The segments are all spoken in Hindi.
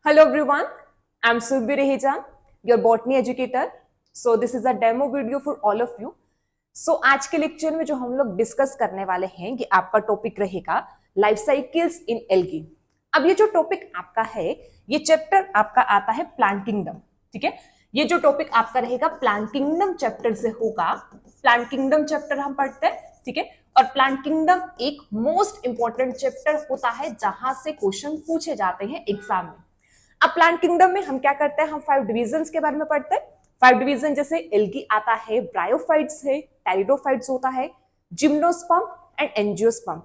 Hello everyone, I'm Surbhi Reheja, your botany educator. So this is a demo video for all of you. So आज के लेक्चर में जो हम लोग डिस्कस करने वाले हैं कि आपका टॉपिक रहेगा लाइफ साइकिल्स इन एल्गी। अब ये जो टॉपिक आपका है, ये चैप्टर आपका आता है प्लांट किंगडम, ठीक है। ये जो टॉपिक आपका रहेगा प्लांट किंगडम चैप्टर से होगा। प्लांट किंगडम चैप्टर हम पढ़ते हैं, ठीक है। और प्लांट किंगडम एक मोस्ट इंपॉर्टेंट चैप्टर होता है जहां से क्वेश्चन पूछे जाते हैं एग्जाम में। अब प्लांट किंगडम में हम क्या करते हैं, हम 5 डिविजन्स के बारे में पढ़ते हैं। 5 डिवीजन जैसे एल्गी आता है, ब्रायोफाइट्स है, टेरिडोफाइट्स होता है, जिम्नोस्पर्म एंड एंजियोस्पर्म।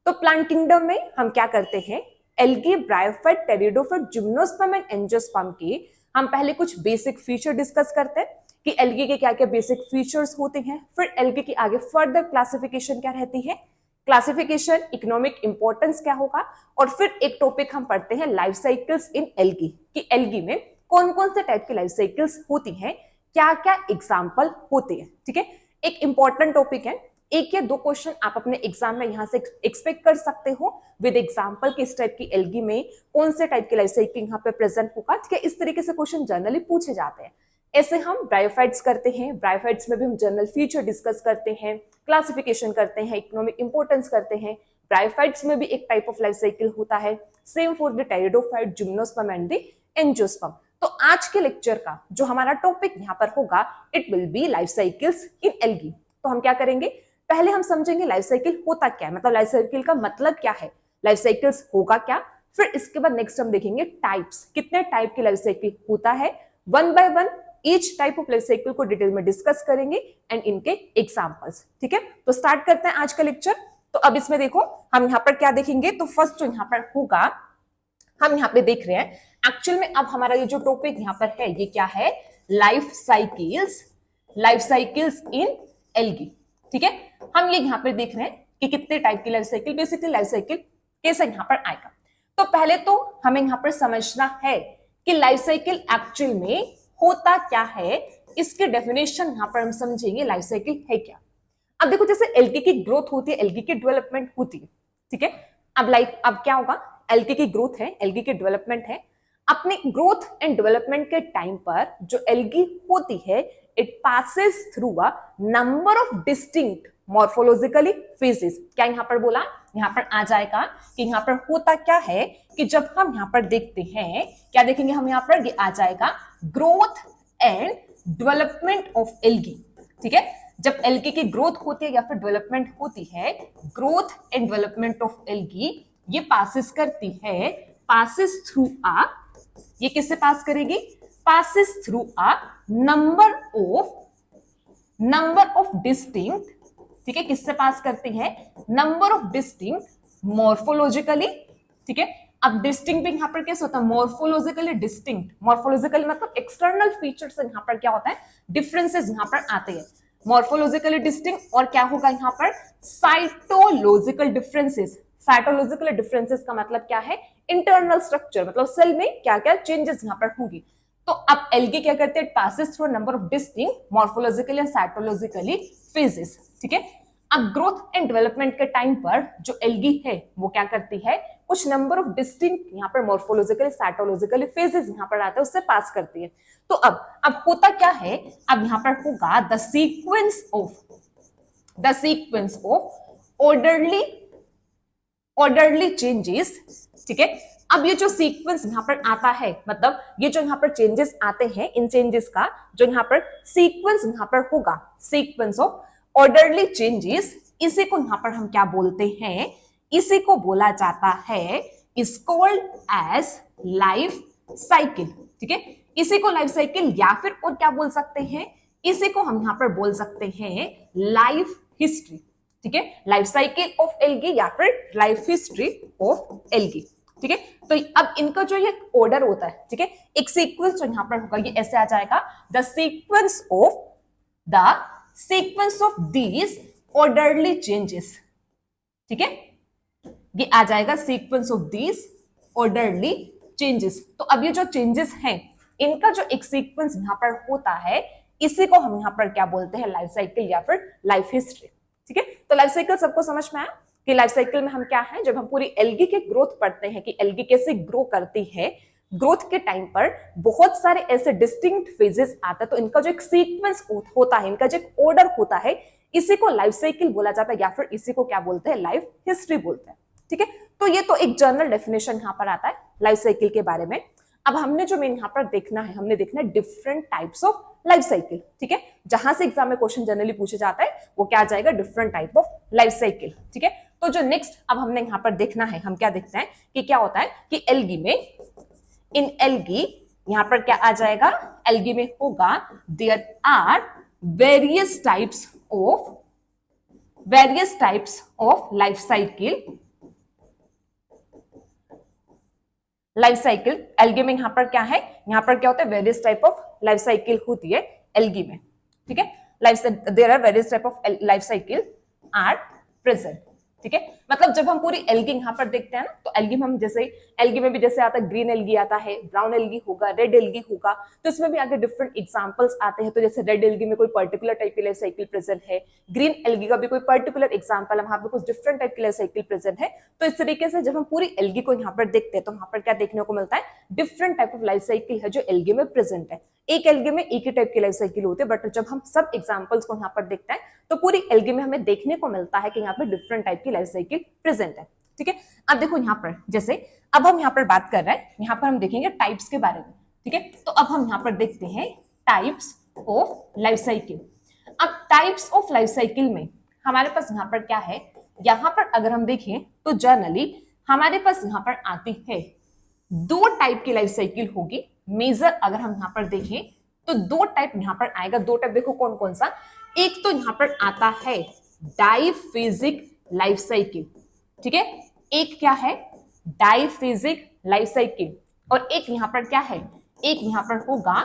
तो प्लांट किंगडम में हम क्या करते हैं, algae, bryophyte, pteridophyte, gymnosperm and angiosperm की हम पहले कुछ बेसिक फीचर डिस्कस करते हैं कि एल्गी के क्या क्या बेसिक फीचर्स होते हैं। फिर एल्गी की आगे फर्दर क्लासिफिकेशन क्या रहती है, क्लासिफिकेशन, इकोनॉमिक इंपॉर्टेंस क्या होगा, और फिर एक टॉपिक हम पढ़ते हैं लाइफ साइकिल्स इन एल्गी कि एल्गी में कौन कौन से टाइप की लाइफ साइकिल्स होती हैं, क्या क्या एग्जाम्पल होते हैं, ठीक है। एक इंपॉर्टेंट टॉपिक है, एक या दो क्वेश्चन आप अपने एग्जाम में यहां से एक्सपेक्ट कर सकते हो विद एग्जाम्पल कि इस टाइप की एल्गी में कौन से टाइप की लाइफ साइकिल यहाँ पे प्रेजेंट होगा, ठीक है। इस तरीके से क्वेश्चन जनरली पूछे जाते हैं। ऐसे हम ब्रायोफाइट्स करते हैं, ब्रायोफाइट्स में भी हम जनरल फीचर डिस्कस करते हैं, क्लासिफिकेशन करते हैं, इकोनॉमिक इंपॉर्टेंस करते हैं। ब्रायोफाइट्स में भी एक टाइप ऑफ लाइफ साइकिल होता है, same for the pteridophyte, gymnosperm and the angiosperm. तो आज के लेक्चर का जो हमारा टॉपिक यहाँ पर होगा, it will be life cycles in algae. तो हम क्या करेंगे, पहले हम समझेंगे लाइफ साइकिल होता क्या है, मतलब लाइफ साइकिल का मतलब क्या है, लाइफ साइकिल्स होगा क्या। फिर इसके बाद नेक्स्ट हम देखेंगे टाइप्स, कितने टाइप की लाइफ साइकिल होता है। One by one each type of life cycle को डिटेल में डिस्कस करेंगे एंड इनके एग्जांपल्स, ठीक है। तो स्टार्ट करते हैं आज का लेक्चर। तो अब इसमें देखो हम यहाँ पर क्या देखेंगे, तो फर्स्ट जो यहाँ पर होगा, हम यहाँ पे देख रहे हैं एक्चुअल में अब हमारा ये जो टॉपिक यहाँ पर है ये क्या है, लाइफ साइकिल्स, लाइफ साइकिल्स इन एल्गी, ठीक है। हम ये यहाँ पर देख रहे हैं कि कितने टाइप की life cycle, basically life cycle कैसे यहाँ पर आएगा। तो पहले तो हमें यहाँ पर समझना है कि लाइफ साइकिल एक्चुअल में होता क्या है, इसके डेफिनेशन यहां पर हम समझेंगे लाइफ साइकिल है क्या। अब देखो जैसे एल्गी की ग्रोथ होती है, एल्गी की डेवलपमेंट होती है, ठीक है। अब क्या होगा, एल्गी की ग्रोथ है, एल्गी की डेवलपमेंट है। अपने ग्रोथ एंड डेवलपमेंट के टाइम पर जो एल्गी होती है, it passes through a number of distinct morphologically phases. क्या यहां पर बोला, यहां पर आ जाएगा कि यहां पर होता क्या है कि जब हम यहां पर देखते हैं, क्या देखेंगे हम यहां पर, ये आ जाएगा growth and development of algae, ठीक है। जब एल्गी की ग्रोथ होती है या फिर डेवलपमेंट होती है, growth and development of algae ये पासिस करती है, पासिस थ्रू आ, ये किससे पास करेगी, passes through a number of distinct, ठीक है, किससे पास करती है, नंबर ऑफ डिस्टिंक्ट मॉर्फोलॉजिकली, ठीक है। अब डिस्टिंक्ट यहां पर कैसे होता है, मॉर्फोलॉजिकली डिस्टिंक्ट, मॉर्फोलॉजिकली मतलब एक्सटर्नल फीचर्स यहां पर क्या होता है, डिफरेंसेस यहां पर आते हैं, मॉर्फोलॉजिकली डिस्टिंक्ट। और क्या होगा यहां पर, साइटोलॉजिकल डिफरेंसेस। साइटोलॉजिकल डिफरेंसेस का मतलब क्या है, इंटरनल स्ट्रक्चर, मतलब सेल में क्या क्या चेंजेस यहां पर होंगी। तो अब एल्गी क्या करते हैं, passes through number of distinct morphologically and cytologically phases, ठीक है। अब ग्रोथ एंड डेवलपमेंट के टाइम पर जो एल्गी है वो क्या करती है, कुछ नंबर ऑफ डिस्टिंक्ट यहाँ पर मॉर्फोलॉजिकली साइटोलॉजिकली फेजेस यहाँ पर आते हैं, उससे पास करती है। तो अब होता क्या है, अब यहाँ पर होगा the sequence of orderly changes, ठीक है। अब ये जो सीक्वेंस यहाँ पर आता है, मतलब ये जो यहाँ पर चेंजेस आते हैं, इन चेंजेस का जो यहाँ पर सीक्वेंस यहाँ पर होगा, सीक्वेंस ऑफ ऑर्डरली चेंजेस, इसी को यहाँ पर हम क्या बोलते हैं, इसी को बोला जाता है, is called as life cycle, ठीक है। इसी को लाइफ साइकिल या फिर और क्या बोल सकते हैं, इसी को हम यहाँ पर बोल सकते हैं लाइफ हिस्ट्री, ठीक है। लाइफ साइकिल ऑफ एल्गी या फिर लाइफ हिस्ट्री ऑफ एल्गी, ठीक है। तो अब इनका जो ये ऑर्डर होता है, ठीक है, एक सीक्वेंस जो यहाँ पर होगा ये ऐसे आ जाएगा, the sequence of these orderly changes, ठीक है, ये आ जाएगा sequence of these orderly changes. तो अब ये जो चेंजेस हैं इनका जो एक सीक्वेंस यहाँ पर होता है, इसी को हम यहाँ पर क्या बोलते हैं, लाइफ साइकिल या फिर लाइफ हिस्ट्री, ठीक है। तो लाइफ साइकिल सबको समझ में आया कि लाइफ साइकिल में हम क्या है, जब हम पूरी एल्गी के ग्रोथ पढ़ते हैं कि एल्गी कैसे ग्रो करती है, ग्रोथ के टाइम पर बहुत सारे ऐसे डिस्टिंक्ट फेजेस आता है, तो इनका जो एक सीक्वेंस होता है, इनका जो एक ऑर्डर होता है, इसी को लाइफ साइकिल बोला जाता है, या फिर इसी को क्या बोलते हैं, लाइफ हिस्ट्री बोलते हैं। ठीक है, तो ये तो एक जनरल डेफिनेशन यहाँ पर आता है लाइफ साइकिल के बारे में। अब हमने जो मेन यहाँ पर देखना है, हमने देखना है different types of life cycle. ठीक है, जहां से एग्जाम में क्वेश्चन जनरली पूछे जाता है वो क्या आ जाएगा, different type of life cycle. ठीक है, तो जो नेक्स्ट अब हमने यहाँ पर देखना है, हम क्या देखते हैं कि क्या होता है कि एल्गी में, इन एल्गी यहां पर क्या आ जाएगा, एल्गी में होगा there are various types of life cycle. Life cycle algae में यहां पर क्या है, यहां पर क्या होता है, various type of life cycle होती है एल्गी में। ठीक है, there are various type of life cycle are present. ठीक है, मतलब जब हम पूरी एल्गी यहाँ पर देखते हैं ना, तो एल्गी में हम जैसे, एल्गी में भी जैसे आता है ग्रीन एल्गी आता है, ब्राउन एल्गी होगा, रेड एल्गी होगा, तो इसमें भी आगे डिफरेंट एग्जांपल्स आते हैं। तो जैसे रेड एल्गी में कोई पर्टिकुलर टाइप की लाइफ साइकिल प्रेजेंट है, ग्रीन एल्गी का भी कोई पर्टिकुलर एग्जांपल है, वहां पे कुछ डिफरेंट टाइप की लाइफ साइकिल प्रेजेंट है। तो इस तरीके से जब हम पूरी एल्गी को यहाँ पर देखते हैं, तो वहां पर क्या देखने को मिलता है, different type of life cycle है जो एल्गी में प्रेजेंट है। एक एल्गी में एक ही टाइप की लाइफ साइकिल होती है, बट जब हम सब एग्जांपल्स को यहाँ पर देखते हैं, तो पूरी एल्गी में हमें देखने को मिलता है कि यहाँ पे डिफरेंट टाइप की लाइफ साइकिल प्रेजेंट है। ठीक है, अब देखो यहाँ पर जैसे, अब हम यहाँ पर बात कर रहे हैं, यहाँ पर हम देखेंगे टाइप्स के बारे में। ठीक है, तो अब हम यहाँ पर देखते हैं टाइप्स ऑफ लाइफ साइकिल। अब टाइप्स ऑफ लाइफ साइकिल में हमारे पास यहाँ पर क्या है, यहाँ पर अगर हम देखें तो जनरली हमारे पास यहाँ पर आती है दो टाइप की लाइफ साइकिल होगी। मेजर अगर हम यहाँ पर देखें तो दो टाइप यहाँ पर आएगा। दो टाइप देखो कौन कौन सा, एक तो यहाँ पर आता है डाइफेजिक लाइफ साइकिल। ठीक है, एक क्या है, डाइफेजिक लाइफ साइकिल, और एक यहाँ पर क्या है, एक यहाँ पर होगा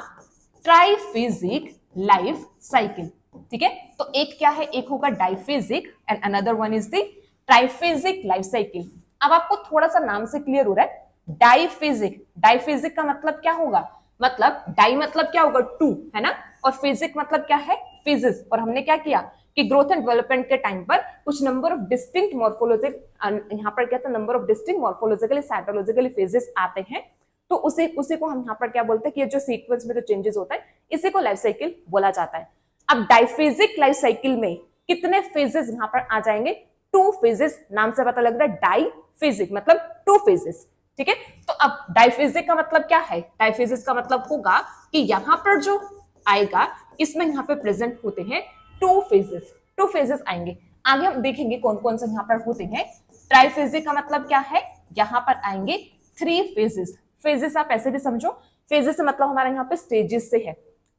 ट्राइफेजिक लाइफ साइकिल। ठीक है, तो एक क्या है, एक होगा diphasic and another one is the triphasic life cycle. अब आपको थोड़ा सा नाम से क्लियर हो रहा है, डाइफेजिक, डाइफेजिक का मतलब क्या होगा, मतलब डाई मतलब क्या होगा, टू, है ना, और फिजिक मतलब क्या है, फिजिक्स। और हमने क्या किया कि ग्रोथ एंड डेवलपमेंट के टाइम पर कुछ नंबर ऑफ डिस्टिंक्ट मॉर्फोलॉजिकल, यहाँ पर क्या था, number of distinct morphologically cytologically phases आते हैं, तो उसी को हम यहाँ पर क्या बोलते हैं कि ये जो सीक्वेंस में जो चेंजेस होता है, इसी को लाइफ साइकिल बोला जाता है। अब डाइफेजिक लाइफ साइकिल में कितने फेजेस यहाँ पर आ जाएंगे, टू फेजेस, नाम से पता लग रहा है डाइफेजिक मतलब टू फेजेस। ठीक है, तो अब डाइफेजिक का मतलब क्या है, डाइफेजिक का मतलब होगा कि यहां पर जो आएगा, इसमें यहाँ पे प्रेजेंट होते हैं टू फेजेस आएंगे। आगे हम देखेंगे कौन कौन से यहाँ पर होते हैं। ट्राइफेजिक का मतलब क्या है, यहाँ पर आएंगे थ्री फेजेस। फेजेस आप ऐसे भी समझो, फेजेस से मतलब हमारे यहाँ पे स्टेजेस से है।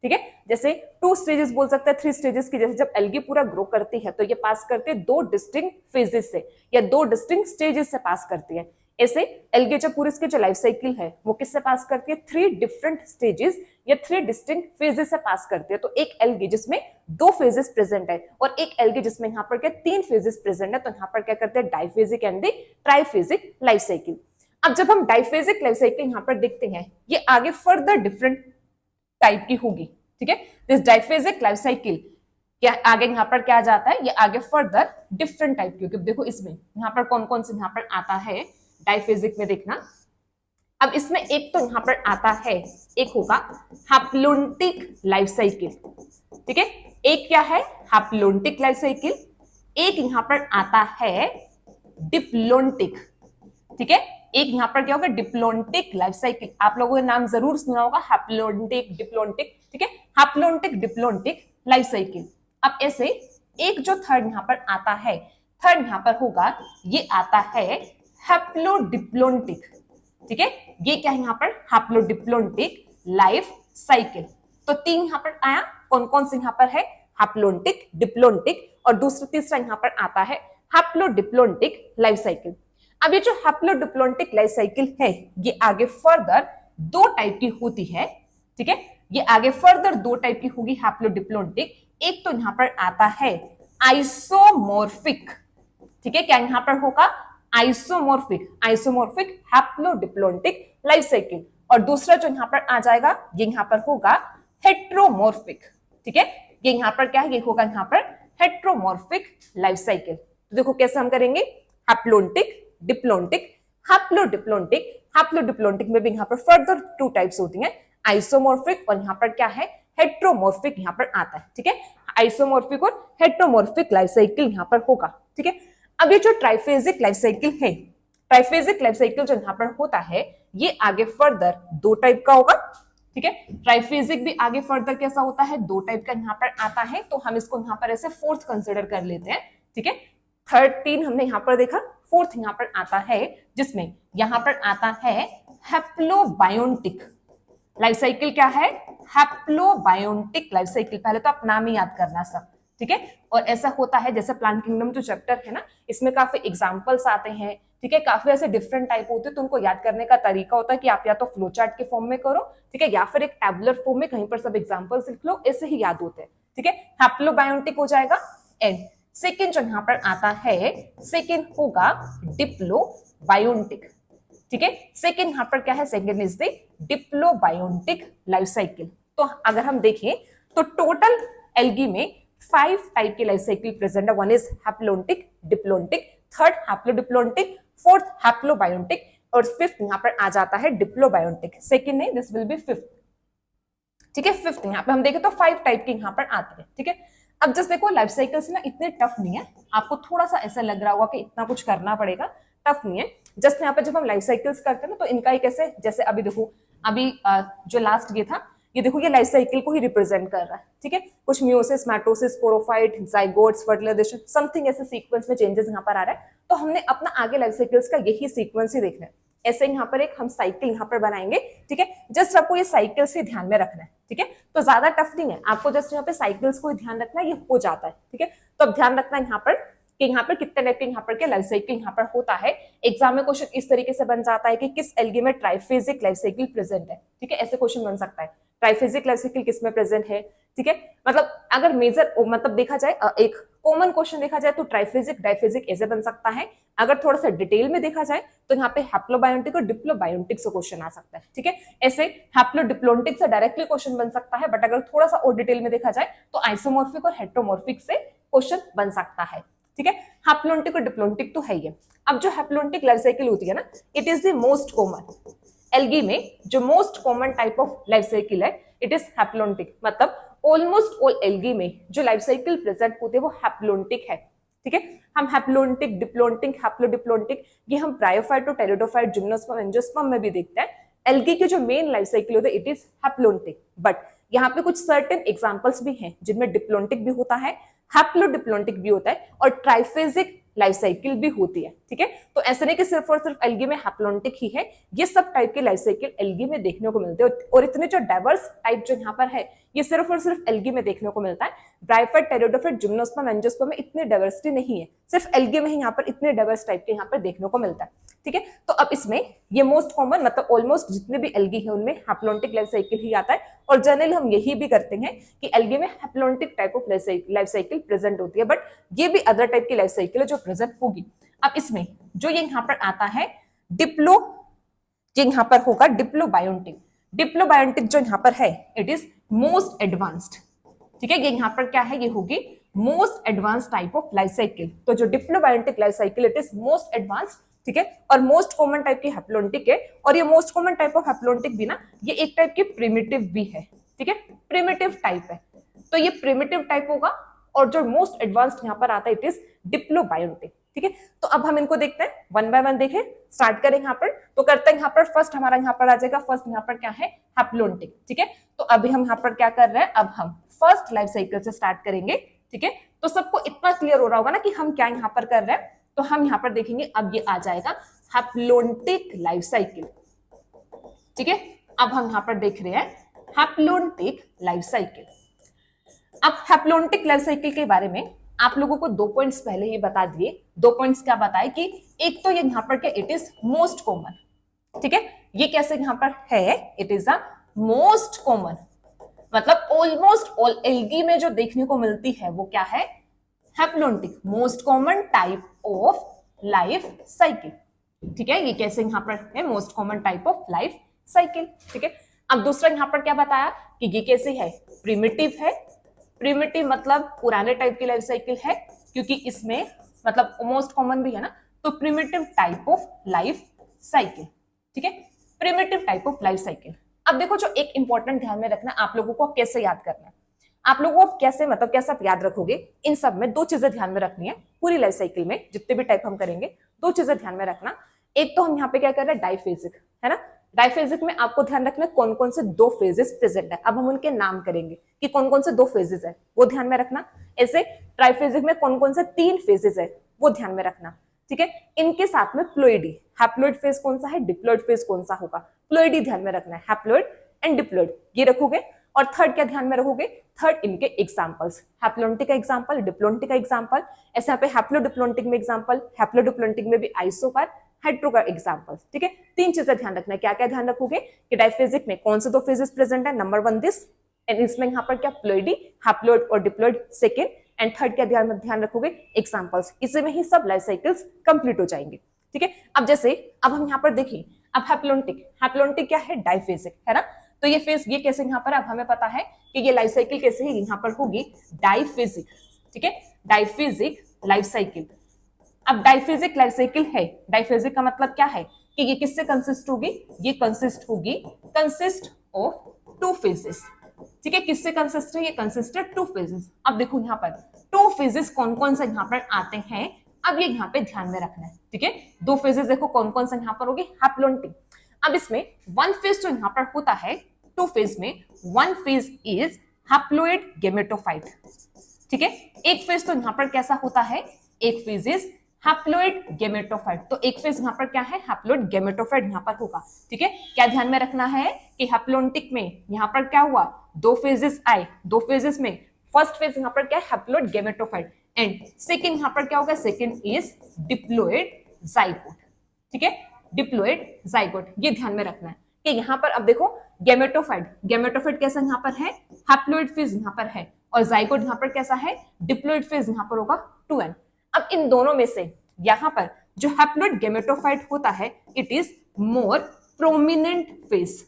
ठीक है, जैसे टू स्टेजेस बोल सकते हैं, थ्री स्टेजेस की, जैसे जब एल्गी पूरा ग्रो करती है तो ये पास करते हैं दो डिस्टिंक्ट फेजेस से या दो डिस्टिंक्ट स्टेजेस से पास करती है। ऐसे एल्गी जो पूरी इसकी जो लाइफ साइकिल है वो किससे पास करती है, थ्री डिफरेंट स्टेजेस या थ्री डिस्टिंक्ट फेजेस से पास करती है। तो एक एल्गी जिसमें दो फेजेस प्रेजेंट है और एक एल्गी जिसमें यहाँ पर क्या तीन फेजेस प्रेजेंट है, तो यहाँ पर क्या करते हैं डाइफेजिक and the triphasic life cycle. अब जब हम डाइफेजिक लाइफ साइकिल यहाँ पर देखते हैं, ये आगे फर्दर डिफरेंट टाइप की होगी। ठीक है, दिस डाइफेजिक लाइफ साइकिल क्या आगे यहाँ पर क्या जाता है, ये आगे फर्दर डिफरेंट टाइप की होगी। देखो इसमें यहाँ पर कौन कौन से यहाँ पर आता है डाइफेजिक में, देखना। अब इसमें एक तो यहाँ पर आता है, एक होगा हैप्लोन्टिक लाइफ साइकिल। ठीक है, एक क्या है, हैप्लोन्टिक लाइफ साइकिल, एक यहाँ पर आता है डिप्लोन्टिक। ठीक है, एक यहाँ पर क्या होगा, डिप्लोन्टिक लाइफ साइकिल। आप लोगों ने नाम जरूर सुना होगा, हैप्लोन्टिक, डिप्लोन्टिक। ठीक है, हैप्लोन्टिक डिप्लोन्टिक लाइफ साइकिल। अब ऐसे एक जो थर्ड यहाँ पर आता है, थर्ड यहाँ पर होगा, ये आता है हैप्लोडिप्लोन्टिक। ठीक है, ये क्या है यहाँ पर, हैप्लोडिप्लोन्टिक लाइफ साइकिल। तो तीन यहाँ पर आया, कौन कौन से यहाँ पर है, हैप्लोन्टिक, डिप्लोन्टिक, और दूसरा तीसरा यहाँ पर आता है हैप्लोडिप्लोन्टिक लाइफ साइकिल। अब ये जो हैप्लोडिप्लोन्टिक लाइफ साइकिल है, ये आगे फर्दर दो टाइप की होती है। ठीक है, ये आगे फर्दर दो टाइप की होगी हैप्लोडिप्लोन्टिक। एक तो यहाँ पर आता है आइसोमॉर्फिक। ठीक है, क्या यहाँ पर होगा, आइसोमॉर्फिक हैप्लोडिप्लोन्टिक लाइफ साइकिल। और दूसरा जो यहाँ पर आ जाएगा, ये यहाँ पर होगा हेट्रोमॉर्फिक। ठीक है, ये यहाँ पर क्या है, ये होगा यहाँ पर हेट्रोमॉर्फिक लाइफ साइकिल। तो देखो कैसे हम करेंगे, हैप्लोन्टिक, डिप्लोन्टिक, हैप्लोडिप्लोन्टिक, हैप्लोडिप्लोइडिक में भी यहाँ पर फर्दर 2 टाइप्स होती हैं, आइसोमॉर्फिक और यहाँ पर क्या है हेट्रोमॉर्फिक यहाँ पर आता है। ठीक है, आइसोमॉर्फिक और हेट्रोमॉर्फिक लाइफ साइकिल यहाँ पर होगा। ठीक है, अब ये जो ट्राइफेजिक लाइफ साइकिल है, ट्राइफेजिक लाइफ साइकिल जो यहाँ पर होता है ये आगे फर्दर 2 टाइप का होगा। ठीक है, ट्राइफेजिक भी आगे फर्दर कैसा होता है 2 टाइप का यहाँ पर आता है, तो हम इसको यहाँ पर ऐसे फोर्थ कंसिडर कर लेते हैं। ठीक है, थर्ड 3 हमने यहाँ पर देखा, फोर्थ यहाँ पर आता है जिसमें यहाँ पर आता है हैप्लोबायोटिक लाइफ साइकिल। क्या है? हैप्लोबायोटिक लाइफ साइकिल। पहले तो आप नाम ही याद करना सब। ठीक है, और ऐसा होता है जैसे प्लांट किंगडम जो चैप्टर है ना, इसमें काफी एग्जांपल्स आते हैं। ठीक है, काफी ऐसे डिफरेंट टाइप होते हैं, तो उनको याद करने का तरीका होता है कि आप या तो फ्लो चार्ट के फॉर्म में करो, ठीक है, या फिर एक टैबुलर फॉर्म में कहीं पर सब एग्जांपल्स लिख लो, ऐसे ही याद होते हैं। ठीक है, हैप्लोबायोटिक हो जाएगा। एंड सेकेंड जो यहाँ पर आता है, सेकेंड होगा डिप्लोबायोटिक। ठीक है, सेकेंड यहाँ पर क्या है, second is the diplobiontic life cycle. तो अगर हम देखें तो टोटल एल्गी में 5 टाइप के लाइफ साइकिल प्रेजेंट है। वन इज हैप्लोटिक, डिप्लोटिक, थर्ड हैप्लोडिप्लोटिक, फोर्थ हैप्लोबायोटिक और फिफ्थ यहाँ पर आ जाता है डिप्लोबायोटिक। सेकेंड नहीं, दिस विल बी फिफ्थ। ठीक है, फिफ्थ यहाँ पे हम देखें तो 5 टाइप के यहाँ पर आते हैं। ठीक है, अब जस्ट देखो लाइफ साइकिल्स ना इतने टफ नहीं है, आपको थोड़ा सा ऐसा लग रहा होगा कि इतना कुछ करना पड़ेगा, टफ नहीं है। जस्ट यहाँ पे जब हम लाइफ साइकिल्स करते हैं ना, तो इनका ही कैसे, जैसे अभी देखो, अभी जो लास्ट ये था, ये देखो ये लाइफ साइकिल को ही रिप्रेजेंट कर रहा है। ठीक है, कुछ meiosis, mitosis, sporophyte, zygotes, fertilisation, something ऐसे सीक्वेंस में चेंजेस यहाँ पर आ रहा है, तो हमने अपना आगे लाइफ साइकिल्स का यही सीक्वेंस ही देखना है। ऐसे यहाँ पर एक हम साइकिल यहाँ पर बनाएंगे। ठीक है, जस्ट आपको ये साइकिल्स ही ध्यान में रखना है। ठीक है, तो ज्यादा टफ नहीं है, आपको जस्ट यहाँ पे साइकिल्स को ध्यान रखना है, ये हो जाता है। ठीक है, तो अब ध्यान रखना है यहाँ पर कि यहाँ पर कितने टाइप के यहाँ पर के लाइफ साइकिल यहाँ पर होता है। एग्जाम में क्वेश्चन इस तरीके से बन जाता है कि किस एल्गी में ट्राइफेजिक लाइफ साइकिल प्रेजेंट है। ठीक है, ऐसे क्वेश्चन बन सकता है, ट्राइफेजिक लाइफ साइकिल किस में प्रेजेंट है। ठीक है, मतलब अगर मेजर मतलब देखा जाए, एक कॉमन क्वेश्चन देखा जाए तो ट्राइफेजिक, डाइफेजिक ऐसे बन सकता है। अगर थोड़ा सा डिटेल में देखा जाए तो यहाँ पे हैप्लोबायोटिक और डिप्लोबायोटिक से क्वेश्चन आ सकता है। ठीक है, ऐसे हैप्लोडिप्लोटिक से डायरेक्टली क्वेश्चन बन सकता है, बट अगर थोड़ा सा और डिटेल में देखा जाए तो आइसोमॉर्फिक और हेट्रोमॉर्फिक से क्वेश्चन बन सकता है। ठीक है, हैप्लोटिक और डिप्लोटिक तो है ही है। अब जो हैप्लोटिक लाइफ साइकिल होती है ना, it is the most common algae में जो most common type of life cycle है, इट इज हैप्लोटिक। मतलब ऑलमोस्ट ऑल एल्गी में जो लाइफ साइकिल प्रेजेंट होते हैं वो हैप्लोटिक है। ठीक है, हम हैप्लोटिक, डिप्लोटिक, हैप्लोडिप्लोटिक ये हम ब्रायोफाइट और टेरिडोफाइट, जिम्नोस्पर्म, एंजियोस्पर्म में भी देखते हैं। एल्गी की जो मेन लाइफ साइकिल होता है इट इज हैप्लोटिक, बट यहाँ पे कुछ सर्टेन एग्जांपल्स भी हैं जिनमें डिप्लोटिक भी होता है, हैप्लोडिप्लोटिक भी होता है और ट्राइफेजिक लाइफ साइकिल भी होती है। ठीक है, तो ऐसे नहीं कि सिर्फ और सिर्फ एल्गी में हैप्लोटिक ही है, ये सब टाइप के लाइफ साइकिल एल्गी में देखने को मिलते हैं। और इतने जो डाइवर्स टाइप जो यहाँ पर है ये सिर्फ और सिर्फ एल्गी में देखने को मिलता है। ब्रायोफाइट, टेरिडोफाइट, जिम्नोस्पर्म, एंजियोस्पर्म में इतनी डाइवर्सिटी नहीं है, सिर्फ एल्गी में ही यहाँ पर इतने डाइवर्स टाइप के यहाँ पर देखने को मिलता है। ठीक है, तो अब इसमें ये मोस्ट कॉमन मतलब ऑलमोस्ट जितने भी एल्गी है उनमें हैप्लोटिक लाइफ साइकिल ही आता है। और जनरली हम यही भी करते हैं कि एल्गी में haplontic type of life cycle present होती है, बट ये भी अदर टाइप की लाइफ साइकिल है जो प्रेजेंट होगी। अब इसमें जो ये यहाँ पर आता है डिप्लो, ये यहाँ पर होगा डिप्लोबायोटिक। डिप्लोबायोटिक जो यहाँ पर है इट इज मोस्ट एडवांस्ड। ठीक है, ये यहाँ पर क्या है, ये होगी most advance type of life cycle. तो जो diplobiontic life cycle it is most advanced. ठीक है, और मोस्ट कॉमन टाइप की हैप्लोटिक है, और ये मोस्ट कॉमन टाइप ऑफ हैप्लोटिक भी ना ये एक टाइप की प्रिमिटिव भी है। ठीक है, प्रिमिटिव टाइप है, तो ये प्रिमिटिव टाइप होगा। और जो मोस्ट एडवांस्ड यहाँ पर आता है इट इज डिप्लोबायोटिक। ठीक है, तो अब हम इनको देखते हैं वन बाय वन, देखें स्टार्ट करें यहाँ पर। तो करते हैं यहाँ पर फर्स्ट हमारा यहाँ पर आ जाएगा, फर्स्ट यहाँ पर क्या है हैप्लोटिक। ठीक है, तो अभी हम यहाँ पर क्या कर रहे हैं, अब हम फर्स्ट लाइफ साइकिल से स्टार्ट करेंगे। ठीक है, तो सबको इतना क्लियर हो रहा होगा ना कि हम क्या यहाँ पर कर रहे हैं। तो हम यहाँ पर देखेंगे, अब ये आ जाएगा हैप्लोटिक लाइफ साइकिल। ठीक है, अब हम यहाँ पर देख रहे हैं हैप्लोटिक लाइफ साइकिल। अब हैप्लोटिक लाइफ साइकिल के बारे में आप लोगों को 2 पॉइंट्स पहले ही बता दिए। 2 पॉइंट्स क्या बताए कि एक तो ये यहाँ पर क्या, इट इज मोस्ट कॉमन। ठीक है, ये कैसे यहाँ पर है, it is a most common, मतलब ऑलमोस्ट ऑल एल्गी में जो देखने को मिलती है वो क्या है, haplontic, most common type of life cycle. ठीक है, ये कैसे यहाँ पर है, most common type of life cycle. ठीक है, अब दूसरा यहाँ पर क्या बताया कि ये कैसे है, प्रिमिटिव है। प्रिमिटिव मतलब पुराने टाइप की लाइफ साइकिल है, क्योंकि इसमें मतलब मोस्ट कॉमन भी है ना, तो primitive type of life cycle. ठीक है, primitive type of life cycle. अब देखो जो एक इंपॉर्टेंट ध्यान में रखना, आप लोगों को कैसे याद करना है, आप लोगों को कैसे मतलब कैसे आप याद रखोगे, इन सब में दो चीजें ध्यान में रखनी है। पूरी लाइफ साइकिल में जितने भी टाइप हम करेंगे, दो चीजें ध्यान में रखना। एक तो हम यहाँ पे क्या कर रहे हैं, डाइफेजिक, है ना। डाइफेजिक में आपको ध्यान रखना है कौन कौन से दो फेजेस प्रेजेंट है। अब हम उनके नाम करेंगे कि कौन कौन से दो फेजेस है, वो ध्यान में रखना। ऐसे ट्राइफेजिक में कौन कौन से तीन फेजेस है, वो ध्यान में रखना। ठीक है, इनके साथ में प्लोइडी, हैप्लोइड फेज कौन सा है, डिप्लोइड फेज कौन सा होगा, प्लोइडी ध्यान में रखना है, हैप्लोइड एंड डिप्लोइड ये रखोगे। और थर्ड क्या ध्यान में रखोगे, थर्ड इनके एग्जांपल्स, हैप्लोन्टिक का एग्जांपल, डिप्लोन्टिक का एग्जांपल। ऐसे यहाँ पे हैप्लोडिप्लोन्टिक में एग्जांपल, हैप्लोडिप्लोन्टिक में भी आइसोकार, हेट्रो का एग्जांपल। ठीक है, तीन चीजें ध्यान रखना है। क्या क्या ध्यान रखोगे कि डाइफेजिक में कौन से दो फेजेस प्रेजेंट है, नंबर वन दिस, एंड इसमें यहाँ पर क्या प्लोइडी, हैप्लोइड और डिप्लोइड सेकेंड, एंड थर्ड क्या ध्यान रखोगे, एग्जांपल्स। इसी में ही सब लाइफ साइकिल्स कंप्लीट हो जाएंगे। ठीक है, अब जैसे अब हम यहाँ पर देखिए, अब हैप्लोन्टिक, हैप्लोन्टिक क्या है, डाइफेजिक, है ना। तो ये फेज ये कैसे यहाँ पर, अब हमें पता है कि ये लाइफ साइकिल कैसे है, यहाँ पर होगी डाइफेजिक। ठीक है, डाइफेजिक लाइफ साइकिल। अब डाइफेजिक लाइफ साइकिल है, डाइफेजिक का मतलब क्या है कि ये किससे कंसिस्ट होगी, ये कंसिस्ट ऑफ टू फेजेस। ठीक है, किससे कंसिस्ट है, ये कंसिस्ट है टू फेजेस। अब देखो यहाँ पर टू फेजेस कौन कौन से यहाँ पर आते हैं, अब ये यहाँ पे ध्यान में रखना है। ठीक है, दो फेजेस देखो कौन कौन से यहाँ पर होगी, हैप्लोन्टिक। अब इसमें वन फेज जो यहाँ पर होता है, टू फेज में one phase is haploid gametophyte. ठीक है, एक फेज तो यहाँ पर कैसा होता है, एक फेज इज हैप्लोइड गेमेटोफाइट। तो एक फेज यहाँ पर क्या है, हैप्लोइड गेमेटोफाइट यहाँ पर होगा। ठीक है, क्या ध्यान में रखना है कि हैप्लोन्टिक में यहाँ पर क्या हुआ, दो फेजेस आए, दो फेजेस में फर्स्ट फेज यहाँ पर क्या है, हैप्लोइड गेमेटोफाइट, एंड सेकंड यहाँ पर क्या होगा, सेकंड इज डिप्लोइड जाइगोट। ठीक है, डिप्लोइड जाइगोट, ये ध्यान में रखना है कि यहाँ पर अब देखो गेमेटोफाइट, गेमेटोफाइट कैसा यहाँ पर है, हैप्लोइड फेज यहाँ पर है, और जाइगोट यहाँ पर कैसा है, डिप्लोइड फेज यहाँ पर होगा 2n। अब इन दोनों में से यहाँ पर जो हैप्लोइड गेमेटोफाइट होता है, it is more prominent phase.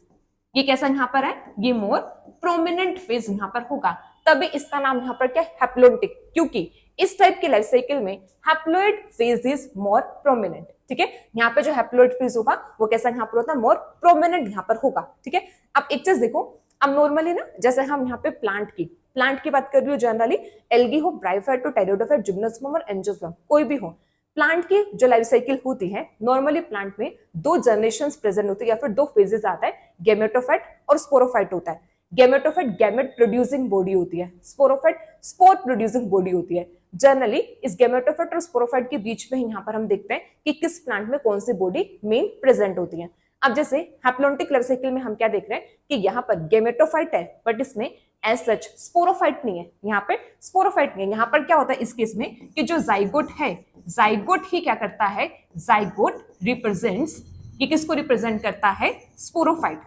ये कैसा यहाँ पर है, ये मोर प्रोमिनेंट फेज यहाँ पर होगा, तभी इसका नाम यहाँ पर क्या है, हैप्लोन्टिक, क्योंकि इस टाइप की लाइफ साइकिल में haploid phase is more prominent. ठीक है, यहाँ पे जो हैप्लोइड फेज होगा वो कैसा यहाँ पर होता है, मोर प्रोमिनेंट यहाँ पर होगा। ठीक है, अब एक चीज देखो, अब नॉर्मली ना जैसे हम यहाँ पे प्लांट की बात कर रही हूँ, जनरली एल्गी हो, ब्रायोफाइट हो, टेरिडोफाइट, जिम्नोस्पर्म और एंजियोस्पर्म, कोई भी हो, प्लांट की जो लाइफ साइकिल होती है, नॉर्मली प्लांट में दो जनरेशंस प्रेजेंट होती है या फिर दो फेजेस आता है, गेमेटोफाइट और स्पोरोफाइट होता है। गेमेटोफाइट गैमेट प्रोड्यूसिंग बॉडी होती है, स्पोरोफाइट स्पोर प्रोड्यूसिंग बॉडी होती है। जनरली इस गेमेटोफाइट और स्पोरोफाइट के बीच में यहाँ पर हम देखते हैं कि किस प्लांट में कौन सी बॉडी मेन प्रेजेंट होती है। अब जैसे हैप्लोन्टिक लाइफ साइकिल में हम क्या देख रहे हैं कि यहाँ पर गेमेटोफाइट है, बट इसमें एज सच स्पोरोफाइट नहीं है, यहाँ पे स्पोरोफाइट नहीं है। यहाँ पर क्या होता है इस केस में कि जो जाइगोट है, जाइगोट ही क्या करता है, जाइगोट रिप्रेजेंट्स, ये किसको रिप्रेजेंट करता है, स्पोरोफाइट।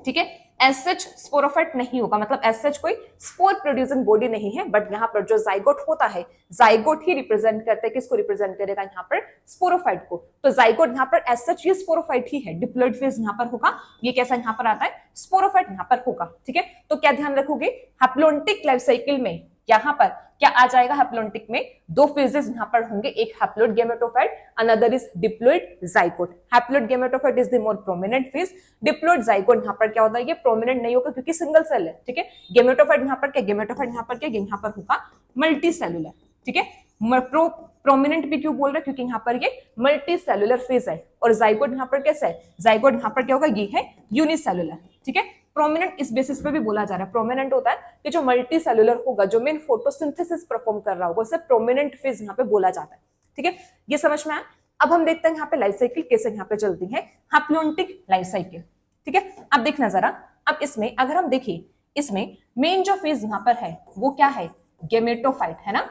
ठीक है, एज सच स्पोरोफाइट नहीं होगा, मतलब एज सच कोई स्पोर प्रोड्यूसिंग बॉडी नहीं है, बट यहाँ पर जो जाइगोट होता है, जाइगोट ही रिप्रेजेंट करते हैं, किसको रिप्रेजेंट करेगा यहाँ पर, स्पोरोफाइट को। तो जाइगोट यहाँ पर एज सच ये स्पोरोफाइट ही है, डिप्लोइड फेज यहाँ पर होगा, ये कैसा यहाँ पर आता है, स्पोरोफाइट यहाँ पर होगा। ठीक है, तो क्या ध्यान रखोगे, हैप्लोन्टिक लाइफ साइकिल में यहाँ पर क्या आ जाएगा, हैप्लोन्टिक में दो फेजेस यहाँ पर होंगे, एक haploid gametophyte, another is diploid zygote. Haploid gametophyte is the more prominent phase, diploid zygote यहाँ पर क्या होता है, ये प्रोमिनेंट नहीं होगा क्योंकि सिंगल सेल है। ठीक है, गेमेटोफाइट यहाँ पर क्या, गेमेटोफाइट यहाँ पर क्या, यहाँ पर होगा मल्टी सेलुलर। ठीक है, प्रोमिनेंट भी क्यों बोल रहे हैं, क्योंकि यहाँ पर ये मल्टी सेलुलर फेज है, और जाइगोट यहाँ पर कैसा है, जाइगोट यहाँ पर क्या होगा, ये है यूनिसेलुलर। ठीक है, प्रोमिनेंट इस बेसिस पे भी बोला जा रहा है, प्रोमिनेंट होता है कि जो मल्टी सेलुलर होगा, जो मेन फोटोसिंथेसिस परफॉर्म कर रहा होगा, उसे प्रोमिनेंट फेज यहाँ पे बोला जाता है। ठीक है, ये समझ में आया। अब हम देखते हैं यहाँ पे लाइफ साइकिल कैसे यहाँ पे चलती है, हैप्लोन्टिक लाइफ साइकिल। ठीक है, अब देखना जरा, अब इसमें अगर हम देखें, इसमें मेन जो फेज यहाँ पर है वो क्या है, गेमेटोफाइट, है ना।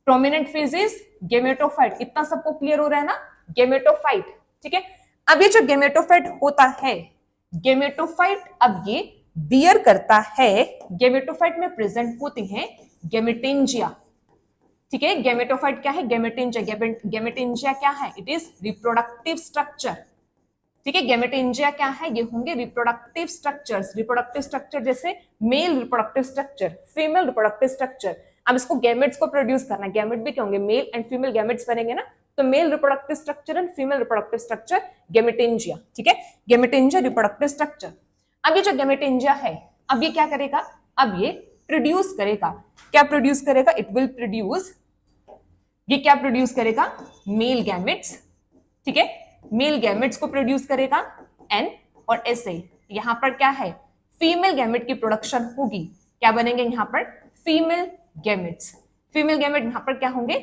प्रोमिनेंट फेज इज गेमेटोफाइट, इतना सबको क्लियर हो रहा है ना, गेमेटोफाइट। ठीक है, अब ये जो गेमेटोफाइट होता है, गेमेटोफाइट अब ये बियर करता है, गेमेटोफाइट में प्रेजेंट होती हैं गेमेटेंजिया। ठीक है, गेमेटोफाइट क्या है, गेमेटेंजिया। गेमेटेंजिया क्या है, इट इज रिप्रोडक्टिव स्ट्रक्चर। ठीक है, गेमेटेंजिया क्या है, ये होंगे रिप्रोडक्टिव स्ट्रक्चर्स। रिप्रोडक्टिव स्ट्रक्चर जैसे mail reproductive structure, female reproductive structure. अब इसको गैमेट्स को प्रोड्यूस करना है, गैमेट भी क्या होंगे, मेल एंड फीमेल गैमेट्स बनेंगे ना, तो male reproductive structure and female reproductive structure gametangia, ठीक है, गेमेटेंजिया रिप्रोडक्टिव स्ट्रक्चर। अब ये जो गेमेटेंजिया है, अब ये क्या करेगा, अब ये प्रोड्यूस करेगा, क्या प्रोड्यूस करेगा, इट विल प्रोड्यूस, ये क्या प्रोड्यूस करेगा, मेल गैमेट्स, ठीक है, मेल गैमेट्स को प्रोड्यूस करेगा एन, और ऐसे यहां पर क्या है, फीमेल गैमेट की प्रोडक्शन होगी, क्या बनेंगे यहां पर, फीमेल गैमेट्स, फीमेल गैमेट यहां पर क्या होंगे,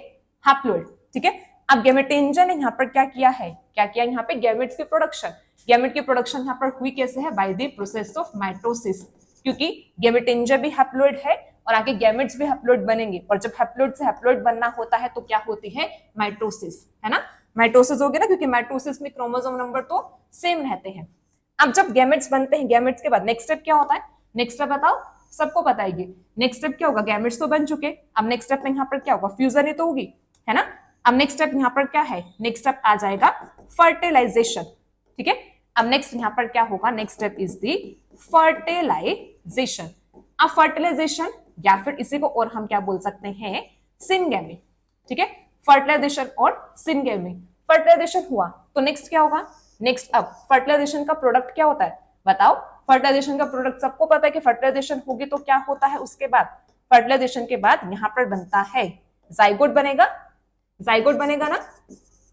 हैप्लॉइड, ठीक है। अब गेमेटेंजिया ने यहां पर क्या किया है, क्या किया यहां पे, गैमेट्स की प्रोडक्शन, गैमेट की प्रोडक्शन यहां पर हुई कैसे है, by the process of mitosis, क्योंकि गेमेटेंजिया भी हैप्लॉइड है और आगे गैमेट्स भी हैप्लॉइड बनेंगे, और जब हैप्लॉइड से हैप्लॉइड बनना होता है तो क्या होती है, माइटोसिस, है ना, माइटोसिस हो गया ना, क्योंकि माइटोसिस में क्रोमोसोम नंबर तो सेम रहते हैं। अब जब गैमेट्स बनते हैं, गैमेट्स के बाद नेक्स्ट स्टेप क्या होता है, नेक्स्ट स्टेप बताओ, सबको पता है, नेक्स्ट स्टेप क्या होगा, गैमेट्स तो बन चुके, अब नेक्स्ट स्टेप में यहाँ पर क्या होगा, फ्यूजन ही तो होगी, है ना। अब नेक्स्ट स्टेप यहाँ पर क्या है, नेक्स्ट स्टेप आ जाएगा फर्टिलाइजेशन, ठीक है। अब नेक्स्ट यहाँ पर क्या होगा, next step is the fertilisation. अब फर्टिलाइजेशन या फिर इसी को और हम क्या बोल सकते हैं, सिनगेमी, ठीक है, फर्टिलाइजेशन और सिनगेमी। फर्टिलाइजेशन हुआ तो नेक्स्ट क्या होगा, नेक्स्ट अब फर्टिलाइजेशन का प्रोडक्ट क्या होता है, बताओ, फर्टिलाइजेशन का प्रोडक्ट सबको पता है कि फर्टिलाइजेशन होगी तो क्या होता है, उसके बाद फर्टिलाइजेशन के बाद यहां पर बनता है जाइगोट बनेगा, जाइगोट बनेगा ना,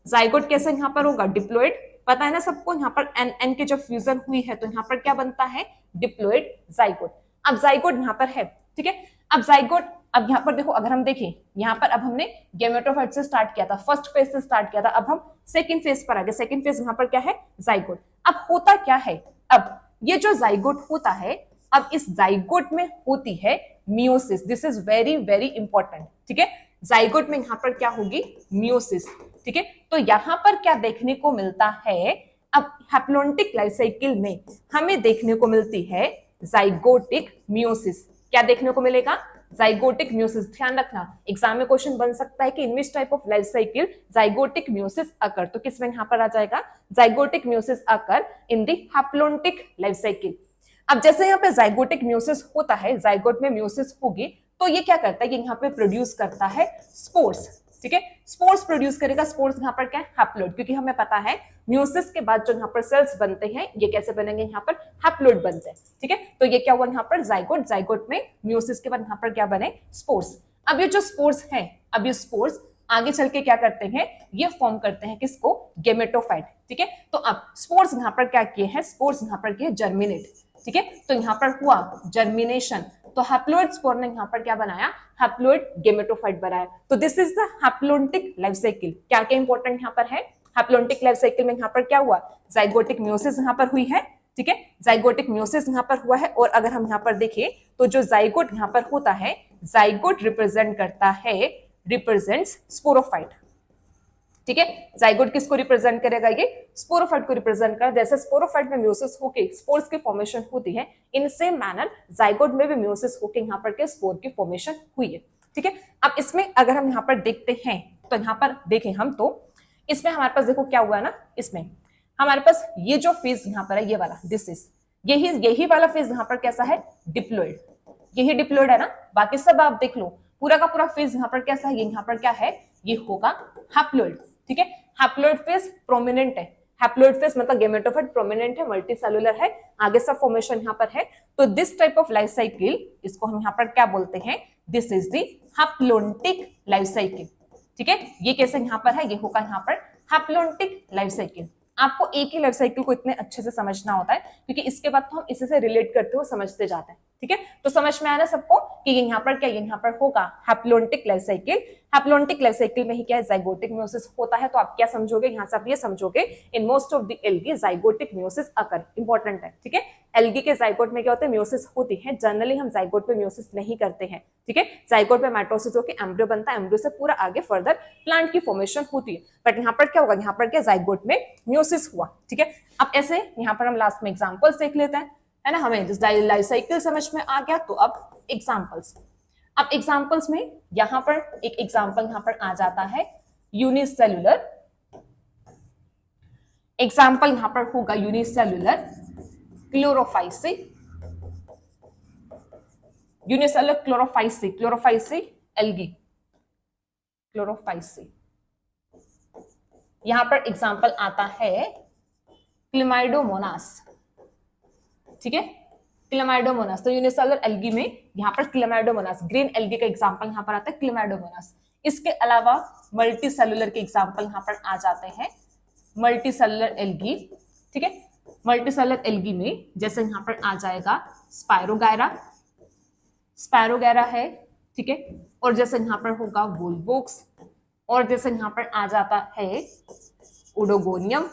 जाइगोट कैसे यहां पर होगा, डिप्लॉइड, पता है ना सबको, यहाँ पर एन एन की जब फ्यूजन हुई है तो यहाँ पर क्या बनता है, डिप्लॉइड जाइगोट। अब जाइगोट यहाँ पर है, ठीक है, अब जाइगोट, अब यहाँ पर देखो, अगर हम देखें यहाँ पर, अब हमने गेमेटोफाइट से स्टार्ट किया था, फर्स्ट फेज से स्टार्ट किया था, अब हम सेकंड फेज पर आ गए, सेकंड फेज यहाँ पर क्या है, जाइगोट। अब होता क्या है, अब ये जो जाइगोट होता है, अब इस जाइगोट में होती है meiosis, this is very very important, ठीक है, जाइगोट में यहां पर क्या होगी, मियोसिस, ठीक है। तो यहां पर क्या देखने को मिलता है, अब हैप्लोन्टिक लाइफ साइकिल में हमें देखने को मिलती है जाइगोटिक मियोसिस, क्या देखने को मिलेगा, जाइगोटिक मियोसिस। ध्यान रखना, एग्जाम में क्वेश्चन बन सकता है कि in which type of life cycle zygotic meiosis occur, तो किसमें यहां पर आ जाएगा, zygotic meiosis occur in the haplontic life cycle. अब जैसे यहाँ पे जाइगोटिक मियोसिस होता है, जाइगोट में मियोसिस होगी तो ये क्या करता है, ये यहाँ पे प्रोड्यूस करता है स्पोर्स, ठीक है, स्पोर्स प्रोड्यूस करेगा, स्पोर्स यहाँ पर क्या है, हैप्लॉइड, क्योंकि हमें पता है मियोसिस के बाद जो यहाँ पर सेल्स बनते हैं ये कैसे बनेंगे, यहाँ पर हैप्लॉइड बनते हैं, ठीक है। तो ये क्या हुआ यहाँ पर, जाइगोट, जाइगोट में मियोसिस के बाद यहाँ पर क्या बने, स्पोर्स। अब ये जो स्पोर्स है, अब ये स्पोर्स आगे चल के क्या करते हैं, ये फॉर्म करते हैं किसको, गेमेटोफाइट, ठीक है। तो अब स्पोर्स यहाँ पर क्या किए हैं, स्पोर्स यहाँ पर किए जर्मिनेट, ठीक है, तो यहाँ पर हुआ जर्मिनेशन, तो हैप्लॉइड स्पोर ने यहाँ पर क्या बनाया, हैप्लॉइड गेमेटोफाइट बनाया। तो this is the haplontic life cycle. क्या क्या इंपॉर्टेंट यहाँ पर है, हैप्लोन्टिक लाइफ साइकिल में यहाँ पर क्या हुआ, जाइगोटिक मियोसिस यहाँ पर हुई है, ठीक है, जाइगोटिक मियोसिस यहाँ पर हुआ है, और अगर हम यहाँ पर देखें तो जो जाइगोट यहाँ पर होता है, जाइगोट रिप्रेजेंट करता है, रिप्रेजेंट्स स्पोरोफाइट, ठीक है, जाइगोट किसको रिप्रेजेंट करेगा, ये स्पोरोफाइट को रिप्रेजेंट कर, जैसे स्पोरोफाइट में मियोसिस होके स्पोर्स की फॉर्मेशन होती है, इन सेम मैनर जाइगोट में भी मियोसिस होके यहाँ पर के स्पोर की फॉर्मेशन हुई है, ठीक है। अब इसमें अगर हम यहाँ पर देखते हैं तो यहाँ पर देखें हम, तो इसमें हमारे पास देखो क्या हुआ ना, इसमें हमारे पास ये जो फेज यहाँ पर है, ये वाला, दिस इज, यही वाला फेज यहाँ पर कैसा है, डिप्लॉइड, यही डिप्लॉइड है ना, बाकी सब आप देख लो, पूरा का पूरा फेज यहाँ पर कैसा है, यहाँ पर क्या है, ये होगा हैप्लॉइड, ठीक है, हैप्लॉइड फेज प्रोमिनेंट है, हैप्लॉइड फेज मतलब गेमेटोफाइट प्रोमिनेंट है, मल्टीसेलुलर है, आगे सब फॉर्मेशन यहाँ पर है, तो this type of life cycle, इसको हम यहाँ पर क्या बोलते हैं, this is the haplontic life cycle, ठीक है। ये कैसे यहाँ पर है, ये होगा यहाँ पर हैप्लोन्टिक लाइफ साइकिल। आपको एक ही लाइफ साइकिल को इतने अच्छे से समझना होता है, क्योंकि इसके बाद तो हम इसी से रिलेट करते हुए समझते जाते हैं, ठीक है। तो समझ में आया ना सबको कि यहाँ पर क्या, यहाँ पर होगा haplontic life cycle, haplontic life cycle में ही क्या है, जाइगोटिक मियोसिस होता है। तो आप क्या समझोगे, यहाँ से आप ये समझोगे, in most of the algae zygotic meiosis occur, important है, ठीक है। एल्गी के जाइगोट में क्या होता है, मियोसिस होती है, जनरली हम जाइगोट पे मियोसिस नहीं करते हैं, ठीक है। जाइगोट पे माइटोसिस होकर एम्ब्रियो बनता है, एम्ब्रियो से पूरा आगे फर्दर प्लांट की फॉर्मेशन होती है, बट यहाँ पर क्या होगा, यहाँ पर क्या, जाइगोट में मियोसिस हुआ, ठीक है। अब ऐसे यहाँ पर हम लास्ट में एग्जाम्पल्स देख लेते हैं, है ना, हमें लाइफ साइकिल समझ में आ गया। तो अब एग्जाम्पल्स, अब एग्जाम्पल्स में यहां पर एक एग्जाम्पल यहां पर आ जाता है यूनिसेल्युलर, एग्जाम्पल यहां पर होगा unicellular Chlorophyceae, unicellular Chlorophyceae, Chlorophyceae algae, Chlorophyceae यहाँ पर एग्जाम्पल आता है क्लेमाइडोमोनास, ठीक है, क्लेमाइडोमोनास। तो यूनिसेलुलर एल्गी में यहाँ पर क्लेमाइडोमोनास, ग्रीन एल्गी का एग्जाम्पल यहाँ पर आता है क्लेमाइडोमोनास। इसके अलावा मल्टी सेलुलर के एग्जाम्पल यहाँ पर आ जाते हैं मल्टी सेलुलर एल्गी, ठीक है। मल्टी सेलुलर एल्गी में जैसे यहाँ पर आ जाएगा स्पायरोगायरा, स्पायरोगायरा है, ठीक है। और जैसे यहाँ पर होगा वोल्वोक्स, और जैसे यहाँ पर आ जाता है ओडोगोनियम,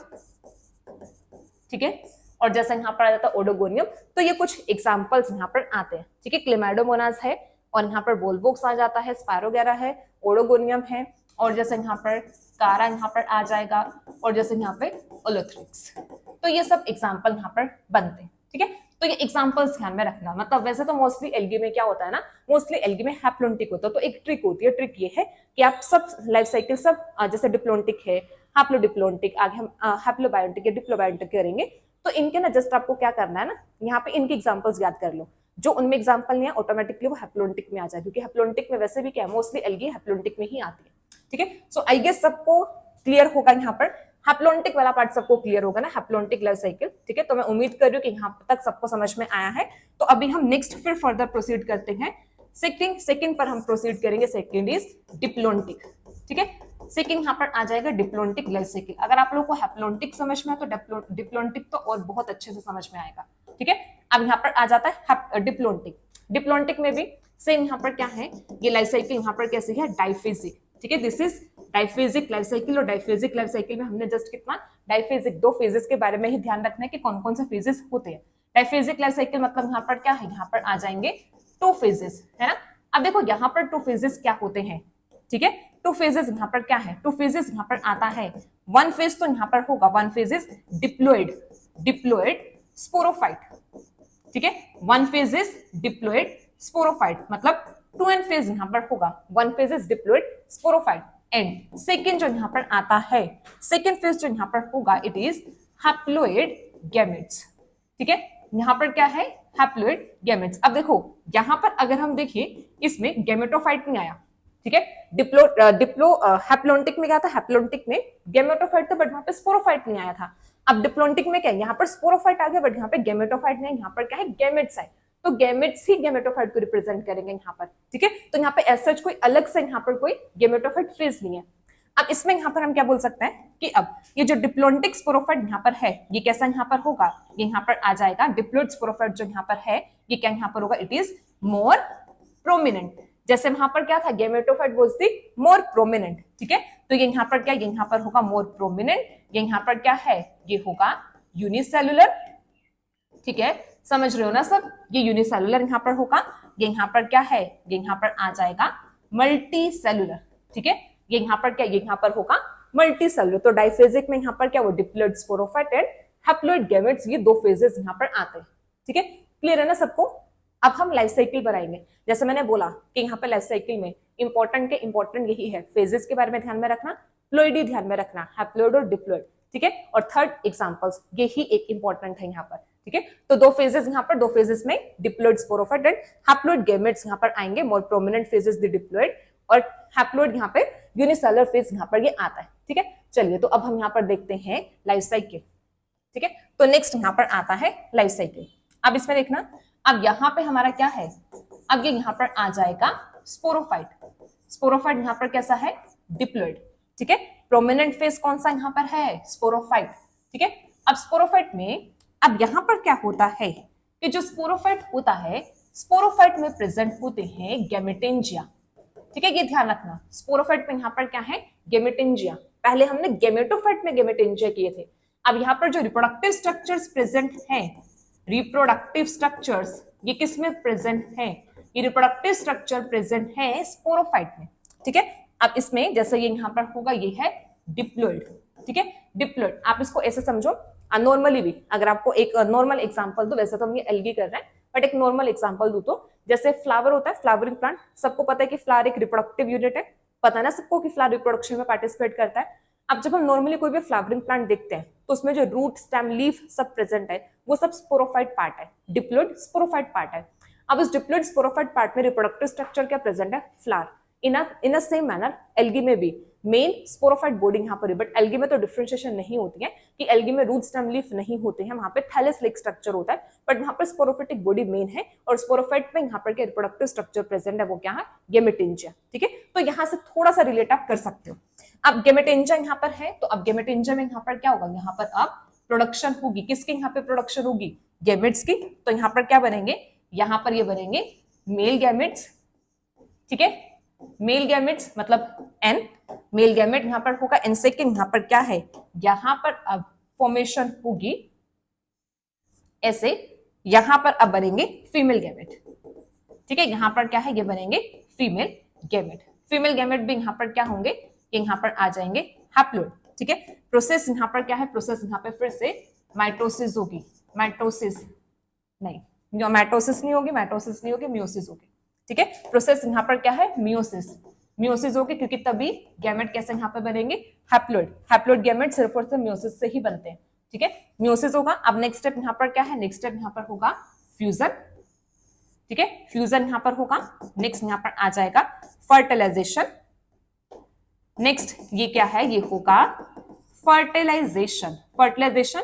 ठीक है। और जैसे यहाँ पर आ जाता है ओडोगोनियम। तो ये कुछ एग्जाम्पल्स यहाँ पर आते हैं, ठीक है। क्लेमाइडोमोनास है, और यहाँ पर वोल्वोक्स आ जाता है, स्पायरोगायरा है, ओडोगोनियम है, और जैसे यहाँ पर कारा यहाँ पर आ जाएगा, और जैसे यहाँ पे ओलोथ्रिक्स। तो ये सब एग्जाम्पल यहाँ पर बनते हैं, ठीक है। तो ये एग्जाम्पल्स ध्यान में रखना। मतलब वैसे तो मोस्टली एल्गी में क्या होता है ना, मोस्टली एल्गी में हैप्लोन्टिक होता है। तो एक ट्रिक होती है, ट्रिक ये है कि आप सब लाइफ साइकिल सब जैसे डिप्लोन्टिक है, हैप्लोडिप्लोन्टिक, आगे हम हैप्लोबायोटिक या डिप्लोबायोटिक करेंगे। तो इनके ना जस्ट आपको क्या करना है ना, यहाँ पे इनके एग्जाम्पल्स याद कर लो। जो उनमें एग्जाम्पल नहीं है ऑटोमेटिकली वो हैप्लोन्टिक में आ जाए, क्योंकि हैप्लोन्टिक में वैसे भी क्या है, मोस्टली एल्गी हैप्लोन्टिक में ही आती है, ठीक है। सो आई गेस सबको क्लियर होगा यहाँ पर, हैप्लोन्टिक वाला पार्ट सबको क्लियर होगा ना, हैप्लोन्टिक लाइफ साइकिल, ठीक है। तो मैं उम्मीद कर रही हूँ कि यहाँ तक सबको समझ में आया है। तो अभी हम नेक्स्ट फिर फर्दर प्रोसीड करते हैं। सेकंड पर हम प्रोसीड करेंगे। सेकंड इज डिप्लोन्टिक, ठीक है। सेकंड यहाँ पर आ जाएगा डिप्लोन्टिक लाइफ साइकिल। अगर आप लोगों को हैप्लोन्टिक समझ में आए तो डिप्लोन्टिक तो और बहुत अच्छे से समझ में आएगा, ठीक है। अब यहाँ पर आ जाता है डिप्लोन्टिक। डिप्लोन्टिक में भी सेम यहाँ पर क्या है, ये लाइफ साइकिल यहाँ पर कैसे है, डाइफेजिक, ठीक है। This is diphasic life cycle. और डाइफेजिक लाइफ साइकिल में हमने जस्ट कितना डाइफेजिक 2 फेजेस के बारे में ही ध्यान रखना है कि कौन कौन से फेजेस होते हैं। डाइफेजिक लाइफ साइकिल मतलब यहाँ पर क्या है, यहाँ पर आ जाएंगे 2 फेजेस, है ना। अब देखो यहाँ पर 2 फेजेस क्या होते हैं, ठीक है। 2 फेजेस यहाँ पर क्या है, 2 फेजेस यहाँ पर आता है। 1 फेज तो यहाँ पर होगा, 1 फेज इज डिप्लोइड स्पोरोफाइट, ठीक है। 1 फेज इज डिप्लोइड स्पोरोफाइट, मतलब 2n फेज यहाँ पर होगा। 1 phase is diploid sporophyte, and second जो यहाँ पर आता है, सेकेंड फेज जो यहाँ पर होगा, इट इज हैप्लोइड गैमेट्स, ठीक है। यहाँ पर क्या है, हैप्लोइड गैमेट्स। अब देखो यहाँ पर अगर हम देखें, इसमें गैमेटोफाइट नहीं आया, ठीक है। हैप्लोन्टिक में क्या था, हैप्लोन्टिक में गैमेटोफाइट था, बट वहां पे स्पोरोफाइट नहीं आया था। अब डिप्लोन्टिक में क्या है, यहाँ पर स्पोरोफाइट आ गया, बट यहाँ पे गैमेटोफाइट नहीं, यहाँ पर क्या है, गैमेट्स है। तो गैमेट्स ही गैमेटोफाइट को रिप्रेजेंट करेंगे यहाँ पर, ठीक है। तो यहाँ पे एज सच कोई अलग से यहाँ पर कोई गैमेटोफाइट फेज नहीं है। अब इसमें यहाँ पर हम क्या बोल सकते हैं कि अब ये जो डिप्लोन्टिक स्पोरोफाइट यहाँ पर है, ये कैसा यहाँ पर होगा, ये यहाँ पर आ जाएगा डिप्लोइड स्पोरोफाइट जो यहाँ पर है, ये क्या यहाँ पर होगा, इट इज मोर प्रोमिनेंट। जैसे वहां पर क्या था, gametophyte was the more prominent, ठीक है। तो ये यहाँ पर क्या, ये यहाँ पर होगा मोर प्रोमिनेंट। ये यहाँ पर क्या है, ये होगा यूनिसेलुलर, ठीक है। समझ रहे हो ना सब, ये यूनिसेलुलर यहाँ पर होगा। ये यहाँ पर क्या है, ये यहाँ पर आ जाएगा मल्टी सेलुलर, ठीक है। ये यहाँ पर क्या, ये यहाँ पर होगा मल्टी सेलुलर। तो डाइफेजिक में यहाँ पर क्या, वो diploid sporophyte and haploid gametes, ये 2 फेजेस यहाँ पर आते हैं, ठीक है। क्लियर है ना सबको। अब हम लाइफ साइकिल बनाएंगे। जैसे मैंने बोला कि यहाँ पे लाइफ साइकिल में इंपॉर्टेंट यही है, फेजेस के बारे में ध्यान में रखना, प्लॉइडी ध्यान में रखना, हैप्लोइड और डिप्लोइड, ठीक है। और थर्ड एग्जांपल्स, यही एक इंपॉर्टेंट है यहाँ पर, ठीक है। तो 2 फेजेस यहाँ पर, 2 फेजेस में diploid sporophyte and haploid gametes यहाँ पर आएंगे। मोर प्रोमिनेंट फेजेस द डिप्लोइड, और हैप्लोइड यहाँ पे यूनिसेलुलर फेज यहाँ पर ये आता है, ठीक है। चलिए तो अब हम यहाँ पर देखते हैं लाइफ साइकिल, ठीक है। तो नेक्स्ट यहाँ पर आता है लाइफ साइकिल। अब इसमें देखना, अब यहाँ पे हमारा क्या है, अब ये यहाँ पर आ जाएगा स्पोरोफाइट। स्पोरोफाइट यहाँ पर कैसा है, डिप्लोइड, ठीक है। प्रोमिनेंट फेज कौन सा यहाँ पर है, स्पोरोफाइट, ठीक है। अब स्पोरोफाइट में अब यहाँ पर क्या होता है कि जो स्पोरोफाइट होता है, स्पोरोफाइट में प्रेजेंट होते हैं गैमेटेंजिया, ठीक है। ये ध्यान रखना, स्पोरोफाइट में यहाँ पर क्या है, गैमेटेंजिया। पहले हमने गैमेटोफाइट में गैमेटेंजिया किए थे। अब यहाँ पर जो रिप्रोडक्टिव स्ट्रक्चर्स प्रेजेंट हैं, रिप्रोडक्टिव स्ट्रक्चर्स ये किस में प्रेजेंट है, ये रिप्रोडक्टिव स्ट्रक्चर प्रेजेंट है स्पोरोफाइट में, ठीक है। अब इसमें जैसे ये यहाँ पर होगा, ये है डिप्लोइड, ठीक है। डिप्लोइड आप इसको ऐसे समझो, नॉर्मली भी अगर आपको एक नॉर्मल एग्जांपल दो, वैसे तो हम ये एल्गी कर रहे हैं, बट एक नॉर्मल एग्जांपल दो तो जैसे फ्लावर होता है, फ्लावरिंग प्लांट, सबको पता है कि फ्लावर एक रिप्रोडक्टिव यूनिट है, पता है ना सबको कि फ्लावर रिप्रोडक्शन में पार्टिसिपेट करता है। अब जब हम नॉर्मली कोई भी फ्लावरिंग प्लांट देखते हैं तो उसमें जो रूट, स्टेम, लीफ सब प्रेजेंट है, वो सब स्पोरोफाइट पार्ट है, डिप्लोइड स्पोरोफाइट पार्ट है। अब इस डिप्लोइड स्पोरोफाइट पार्ट में रिप्रोडक्टिव स्ट्रक्चर क्या प्रेजेंट है, फ्लावर। इन अ सेम मैनर एल्गी में भी मेन स्पोरोफाइट बॉडी यहाँ पर है, बट एल्गी में तो डिफरेंशिएशन नहीं होती है कि एल्गी में रूट स्टेम लीफ नहीं होते हैं, वहां पे थैलेस लाइक स्ट्रक्चर होता है, बट वहां पर स्पोरोफाइटिक बॉडी मेन है और स्पोरोफाइट में यहाँ पर क्या रिप्रोडक्टिव स्ट्रक्चर प्रेजेंट है, वो क्या है, गेमेटेंजिया। ठीक है, तो यहाँ से थोड़ा सा रिलेट आप कर सकते हो। अब गेमेटेंजिया यहाँ पर है, तो अब गेमेटेंजिया में यहाँ पर क्या होगा, यहाँ पर अब प्रोडक्शन होगी, किसकी यहाँ पे प्रोडक्शन होगी, गैमेट्स की। तो यहाँ पर क्या बनेंगे, यहाँ पर ये बनेंगे मेल गैमेट्स। ठीक है, मेल गैमेट्स मतलब एन, मेल गैमेट यहाँ पर होगा एन। सेकेंड यहाँ पर क्या है, यहाँ पर अब फॉर्मेशन होगी ऐसे, यहाँ पर अब बनेंगे फीमेल गैमेट। ठीक है, यहाँ पर क्या है, ये बनेंगे फीमेल गैमेट। फीमेल गैमेट भी यहाँ पर क्या होंगे, यहाँ पर आ जाएंगे हैप्लोइड। ठीक है, प्रोसेस यहाँ पर क्या है, प्रोसेस यहाँ पे फिर से माइटोसिस होगी, माइटोसिस नहीं, माइटोसिस नहीं होगी, माइटोसिस नहीं होगी, मियोसिस होगी। ठीक है, प्रोसेस यहाँ पर क्या है, मियोसिस, मियोसिस होगी, क्योंकि तभी गैमेट कैसे यहाँ पे बनेंगे, हैप्लोइड। हैप्लोइड गैमेट सिर्फ और सिर्फ मियोसिस से ही बनते हैं। ठीक है, मियोसिस होगा। अब नेक्स्ट स्टेप यहाँ पर क्या है, नेक्स्ट स्टेप यहाँ पर होगा फ्यूजन। ठीक है, फ्यूजन यहाँ पर होगा। नेक्स्ट यहाँ पर आ जाएगा फर्टिलाइजेशन। नेक्स्ट ये क्या है, ये होगा फर्टिलाइजेशन, फर्टिलाइजेशन,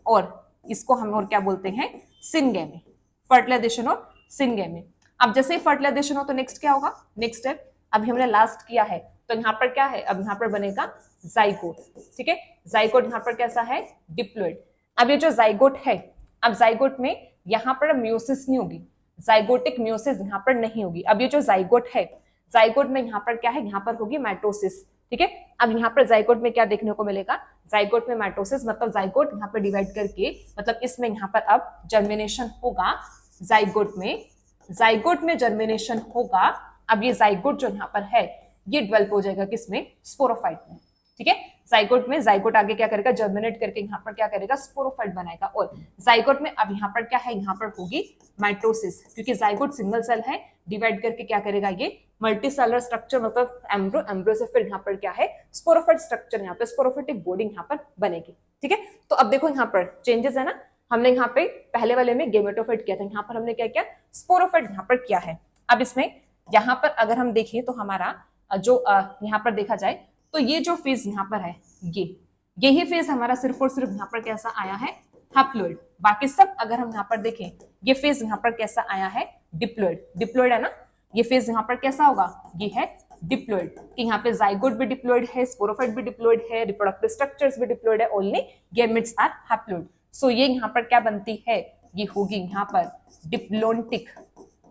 और इसको हम और क्या बोलते हैं, सिनगेमी। फर्टिलाइजेशन और सिनगेमी। अब जैसे ही फर्टिलाइजेशन हो तो नेक्स्ट क्या होगा, नेक्स्ट स्टेप अभी हमने लास्ट किया है, तो यहाँ पर क्या है, अब यहाँ पर बनेगा जाइगोट। ठीक है, जाइगोट यहाँ पर कैसा है, डिप्लॉइड। अब ये जो जाइगोट है, अब जाइगोट में यहाँ पर मियोसिस नहीं होगी, जाइगोटिक मियोसिस यहाँ पर नहीं होगी। अब ये जो जाइगोट है, जाइगोट में यहाँ पर क्या है, यहाँ पर होगी माइटोसिस। ठीक है, अब यहाँ पर जाइगोट में क्या देखने को मिलेगा, जाइगोट में माइटोसिस, मतलब जाइगोट यहाँ पर डिवाइड करके, मतलब इसमें यहाँ पर अब जर्मिनेशन होगा जाइगोट में, जाइगोट में जर्मिनेशन होगा। अब ये जाइगोट जो यहाँ पर है, ये डेवलप हो जाएगा किसमें, स्पोरोफाइट में। ठीक है, जाइगोट में, जाइगोट आगे क्या करेगा, जर्मिनेट करके यहाँ पर क्या करेगा, स्पोरोफाइट बनाएगा। और जाइगोट में अब यहाँ पर क्या है, यहाँ पर होगी माइटोसिस, क्योंकि जाइगोट सिंगल सेल है, डिवाइड करके क्या करेगा, ये मल्टीसेलुलर स्ट्रक्चर, मतलब एम्ब्रो, एम्ब्रो से फिर यहाँ पर क्या है, स्पोरोफाइट स्ट्रक्चर, यहाँ पे स्पोरोफाइटिक बॉडी यहाँ पर बनेगी। ठीक है, तो अब देखो यहाँ पर चेंजेस है ना, हमने यहाँ पे पहले वाले में गेमेटोफाइट किया था, यहाँ पर हमने क्या किया, स्पोरोफाइट यहाँ पर किया है। अब इसमें यहाँ पर अगर हम देखें तो हमारा जो यहाँ पर देखा जाए तो ये जो फेज यहाँ पर है, यही फेज हमारा सिर्फ और सिर्फ यहाँ पर कैसा आया है, हैप्लोइड। बाकी सब अगर हम यहाँ पर देखें, ये फेज यहाँ पर कैसा आया है, डिप्लॉइड। डिप्लॉइड है ना, ये फेज यहाँ पर कैसा होगा, ये है डिप्लॉइड, कि यहाँ पे जाइगोट भी डिप्लॉइड है, स्पोरोफाइट भी डिप्लॉइड है, रिप्रोडक्टिव स्ट्रक्चर्स भी डिप्लॉइड है, ओनली गैमेट्स आर हैप्लोइड। सो ये यहाँ पर क्या बनती है, ये होगी यहाँ पर डिप्लोन्टिक।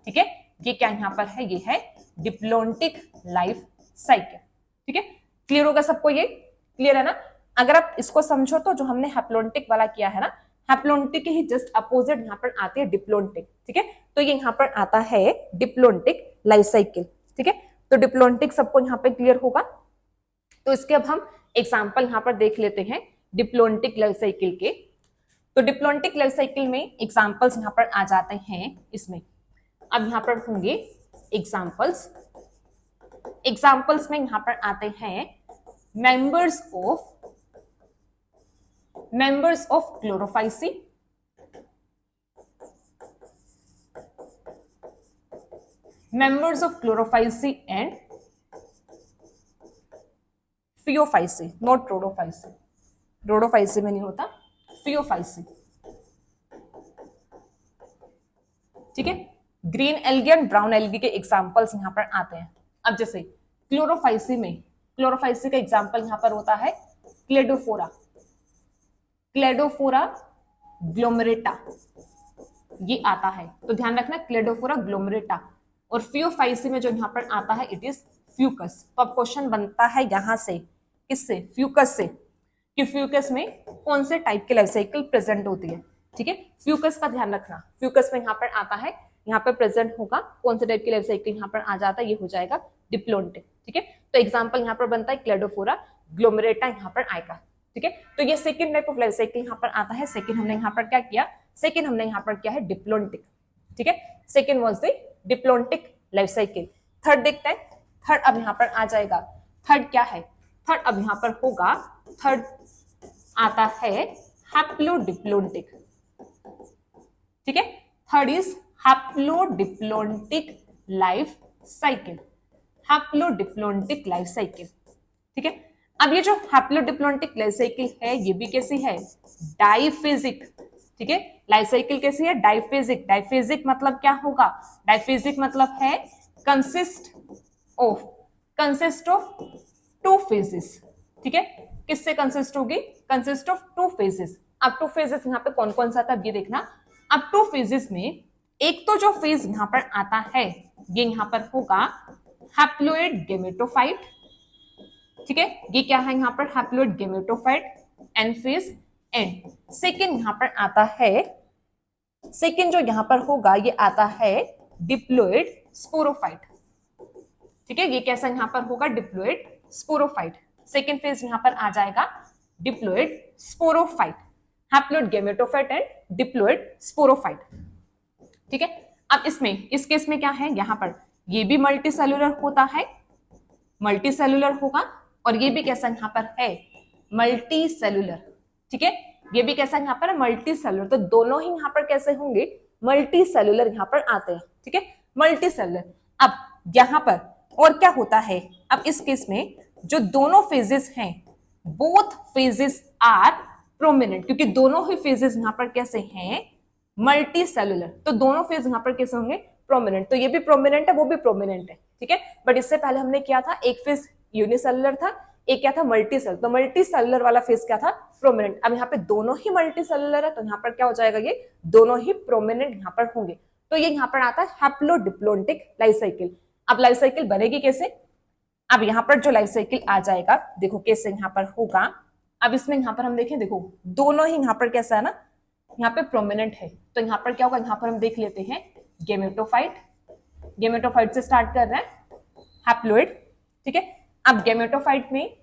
ठीक है, ये क्या यहाँ पर है, ये है डिप्लोन्टिक लाइफ साइकिल। ठीक है, क्लियर होगा सबको, ये क्लियर है ना। अगर आप इसको समझो तो जो हमने हैप्लोन्टिक वाला किया है ना, हैप्लोन्टिक ही जस्ट अपोजिट यहाँ पर आती है डिप्लोन्टिक। ठीक है, तो ये यहाँ पर आता है डिप्लोन्टिक लाइफ साइकिल। ठीक है, तो डिप्लोन्टिक सबको यहाँ पे क्लियर होगा। तो इसके अब हम एग्जाम्पल यहाँ पर देख लेते हैं डिप्लोन्टिक लाइफ साइकिल के। तो डिप्लोन्टिक लाइफ साइकिल में एग्जाम्पल्स यहाँ पर आ जाते हैं इसमें। अब यहाँ पर होंगे एग्जाम्पल्स, एग्जाम्पल्स में यहाँ पर आते हैं members of Chlorophyceae, members of Chlorophyceae and Phaeophyceae, not Rhodophyceae, Rhodophyceae में नहीं होता, फियोफाइसी। ठीक है, green algae and brown algae के एग्जांपल्स यहां पर आते हैं। अब जैसे क्लोरोफाइसी में, क्लोरोफाइसी का एग्जांपल यहां पर होता है क्लेडोफोरा, क्लेडोफोरा ग्लोमेरेटा, ये आता है, तो ध्यान रखना क्लेडोफोरा ग्लोमेरेटा। और फियोफाइसी में जो यहां पर आता है इट इज फ्यूकस। तो अब क्वेश्चन बनता है यहां से, किससे, फ्यूकस से, कि फ्यूकस में कौन से टाइप की लाइफ साइकिल प्रेजेंट होती है। ठीक है, फ्यूकस का ध्यान रखना, फ्यूकस में यहाँ पर आता है, यहाँ पर प्रेजेंट होगा कौन से टाइप की लाइफ साइकिल यहाँ पर आ जाता है, ये हो जाएगा डिप्लोन्टिक। ठीक है, तो एग्जांपल यहाँ पर बनता है क्लेडोफोरा ग्लोमेरेटा, यहाँ पर आएगा। ठीक है, तो ये second type of life cycle यहाँ पर आता है। सेकंड हमने यहाँ पर क्या किया, सेकंड हमने यहाँ पर किया है डिप्लोन्टिक। ठीक है, second was the diplontic life cycle. Third देखते हैं, थर्ड अब यहाँ पर आ जाएगा, थर्ड क्या है, थर्ड अब यहाँ पर होगा, थर्ड आता है हैप्लोडिप्लोन्टिक। ठीक है, third is haplodiplontic life cycle, haplodiplontic life cycle. ठीक है। अब ये जो हैप्लोडिप्लोइडिक लाइफ साइकिल है ये भी कैसी है, डाइफेजिक। ठीक है, लाइफ साइकिल कैसी है, डाइफेजिक। डाइफेजिक मतलब क्या होगा, डाइफेजिक मतलब है कंसिस्ट ऑफ टू फेजेस। ठीक है, किससे कंसिस्ट होगी, कंसिस्ट ऑफ टू फेजेस। अब टू फेजेस यहाँ पे कौन कौन सा था ये देखना। अब टू फेजेस में एक तो जो फेज यहाँ पर आता है ये यहाँ पर होगा हैप्लोइड गेमेटोफाइट। ठीक है, ये क्या है यहाँ पर, haploid gametophyte n phase. And second यहाँ पर आता है, सेकेंड जो यहाँ पर होगा ये आता है डिप्लोइड स्पोरोफाइट। ठीक है, ये कैसा यहाँ पर होगा, डिप्लोइड स्पोरोफाइट। सेकेंड फेज यहाँ पर आ जाएगा diploid sporophyte, haploid gametophyte and diploid sporophyte. ठीक है, अब इसमें इस केस में क्या है, यहाँ पर ये भी मल्टी सेलुलर होता है, मल्टी सेलुलर होगा, और ये भी कैसा यहाँ पर है, मल्टी सेलुलर। ठीक है, ये भी कैसा यहाँ पर मल्टी सेलुलर। तो दोनों ही यहाँ पर कैसे होंगे, मल्टी सेलुलर यहाँ पर आते हैं। ठीक है, मल्टी सेलुलर। अब यहाँ पर और क्या होता है, अब इस केस में जो दोनों फेजेस हैं, बोथ फेजेस आर प्रोमिनेंट, क्योंकि दोनों ही फेजेस यहाँ पर कैसे हैं, मल्टी सेलुलर। तो दोनों फेज यहाँ पर कैसे होंगे, प्रोमिनेंट। तो ये भी प्रोमिनेंट है, वो भी प्रोमिनेंट है। ठीक है, बट इससे पहले हमने किया था, एक फेज यूनिसेलुलर था, एक क्या था, मल्टी सेलुलर। तो मल्टी सेलुलर वाला फेज क्या था, प्रोमिनेंट। अब यहाँ पे दोनों ही मल्टी सेलुलर है, तो यहाँ पर क्या हो जाएगा, ये दोनों ही प्रोमिनेंट यहाँ पर होंगे। तो ये यहाँ पर आता है हैप्लोडिप्लोइडिक लाइफ साइकिल। अब लाइफ साइकिल बनेगी कैसे, अब यहाँ पर जो लाइफ साइकिल आ जाएगा, देखो कैसे यहाँ पर होगा। अब इसमें यहाँ पर हम देखें, देखो दोनों ही यहाँ पर कैसा है ना, यहाँ पे प्रोमिनेंट है। तो यहाँ पर क्या होगा, यहाँ पर हम देख लेते हैं गेमेटोफाइट, गेमेटोफाइट से स्टार्ट कर रहे हैं, हैप्लोइड। ठीक है, अब गेमेटोफाइट में,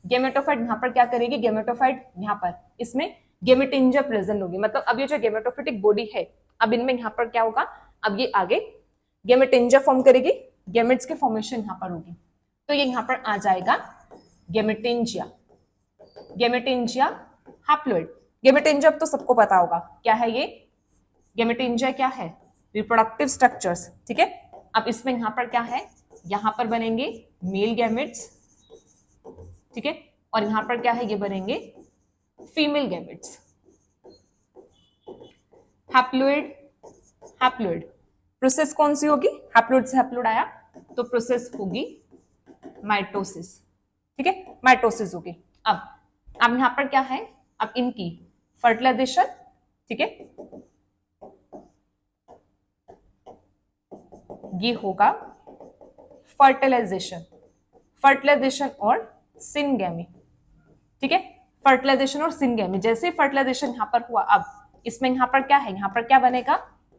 गेमेटोफाइट यहाँ पर क्या करेगी, गेमेटोफाइट यहाँ पर इसमें गेमेटिंजा प्रेजेंट होगी। मतलब अब ये जो गेमेटोफिटिक बॉडी है, अब इनमें यहाँ पर क्या होगा, अब ये आगे गेमेटिंजा फॉर्म करेगी, गेमेट्स की फॉर्मेशन यहाँ पर होगी। तो ये यहाँ पर आ जाएगा गेमेटिंजिया, गेमेटिंजिया हैप्लोइड। गेमेटिंजिया अब तो सबको पता होगा क्या है ये, गेमेटिंजिया क्या है, रिप्रोडक्टिव स्ट्रक्चर्स। ठीक है, अब इसमें यहाँ पर क्या है, यहाँ पर बनेंगे मेल गैमेट्स। ठीक है, और यहाँ पर क्या है, ये बनेंगे female gametes. Haploid, haploid process कौन सी होगी, हैप्लोइड से हैप्लोइड आया तो प्रोसेस होगी माइटोसिस। ठीक है, माइटोसिस होगी। अब यहाँ पर क्या है, अब इनकी फर्टिलाइजेशन। ठीक है, ये होगा फर्टिलाइजेशन, फर्टिलाइजेशन और सिनगैमी। ठीक है, फर्टिलाइजेशन और सिनगैमी। जैसे फर्टिलाइजेशन यहाँ पर हुआ, अब इसमें यहाँ पर क्या है, यहाँ पर क्या बनेगा,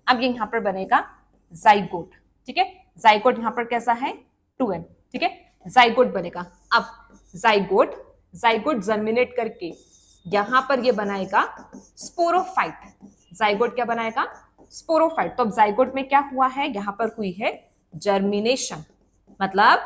अब ये यहाँ पर बनेगा जाइगोट। ठीक है, जाइगोट यहाँ पर कैसा है, 2n। ठीक है, जाइगोट बनेगा। अब जाइगोट, जाइगोट जर्मिनेट करके यहां पर ये बनाएगा स्पोरोफाइट। जाइगोट क्या बनाएगा, स्पोरोफाइट। तो अब जाइगोट में क्या हुआ है, यहां पर हुई है जर्मिनेशन, मतलब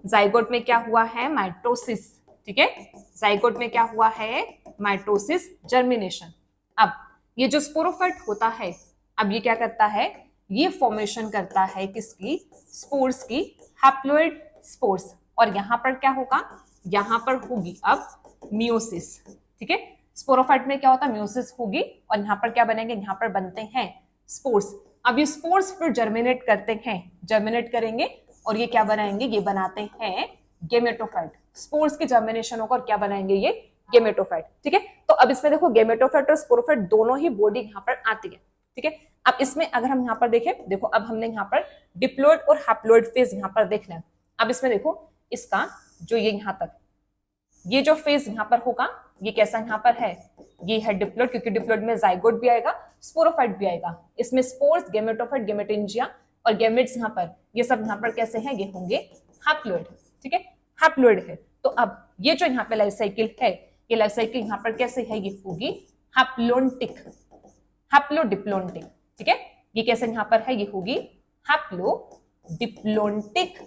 जाइगोट में क्या हुआ है, माइटोसिस। ठीक है, जाइगोट में क्या हुआ है, माइटोसिस, जर्मिनेशन। अब ये जो स्पोरोफाइट होता है, अब ये क्या करता है, ये फॉर्मेशन करता है किसकी, स्पोर्स की, हैप्लोइड स्पोर्स। और यहां पर क्या होगा, यहां पर होगी अब मियोसिस। ठीक है, स्पोरोफाइट में क्या होता है, मियोसिस होगी, और यहाँ पर क्या बनेंगे, यहाँ पर बनते हैं स्पोर्स। अब ये स्पोर्स फिर जर्मिनेट करते हैं, जर्मिनेट करेंगे और ये क्या बनाएंगे, ये बनाते हैं गेमेटोफाइट। स्पोर्स की जर्मिनेशन होगा और क्या बनाएंगे, ये गेमेटोफाइट। ठीक है, तो अब इसमें देखो गेमेटोफाइट और स्पोरोफाइट दोनों ही बॉडी यहाँ पर आती है। ठीक है, अब इसमें अगर हम यहाँ पर देखें, देखो अब हमने यहाँ पर डिप्लोइड और हैप्लोइड फेज यहाँ पर देखना है। अब इसमें देखो इसका जो ये यहाँ तक ये जो फेज यहाँ पर होगा, ये कैसा यहाँ पर है, ये है डिप्लोइड, क्योंकि डिप्लोइड में जाइगोट भी आएगा, स्पोरोफाइट भी आएगा। इसमें स्पोर्स, गेमेटोफाइट, गेमेटिंजिया और गेमेट्स यहाँ पर, ये सब यहाँ पर कैसे हैं, ये होंगे हैप्लोइड। ठीक है, हैप्लोइड है। तो अब ये जो यहाँ पे लाइफ साइकिल है, ये लाइफ साइकिल यहाँ पर कैसे है, ये होगी हैप्लोन्टिक, हैप्लोडिप्लोन्टिक। ठीक है, ये कैसे यहाँ पर है, ये होगी हैप्लोडिप्लोन्टिक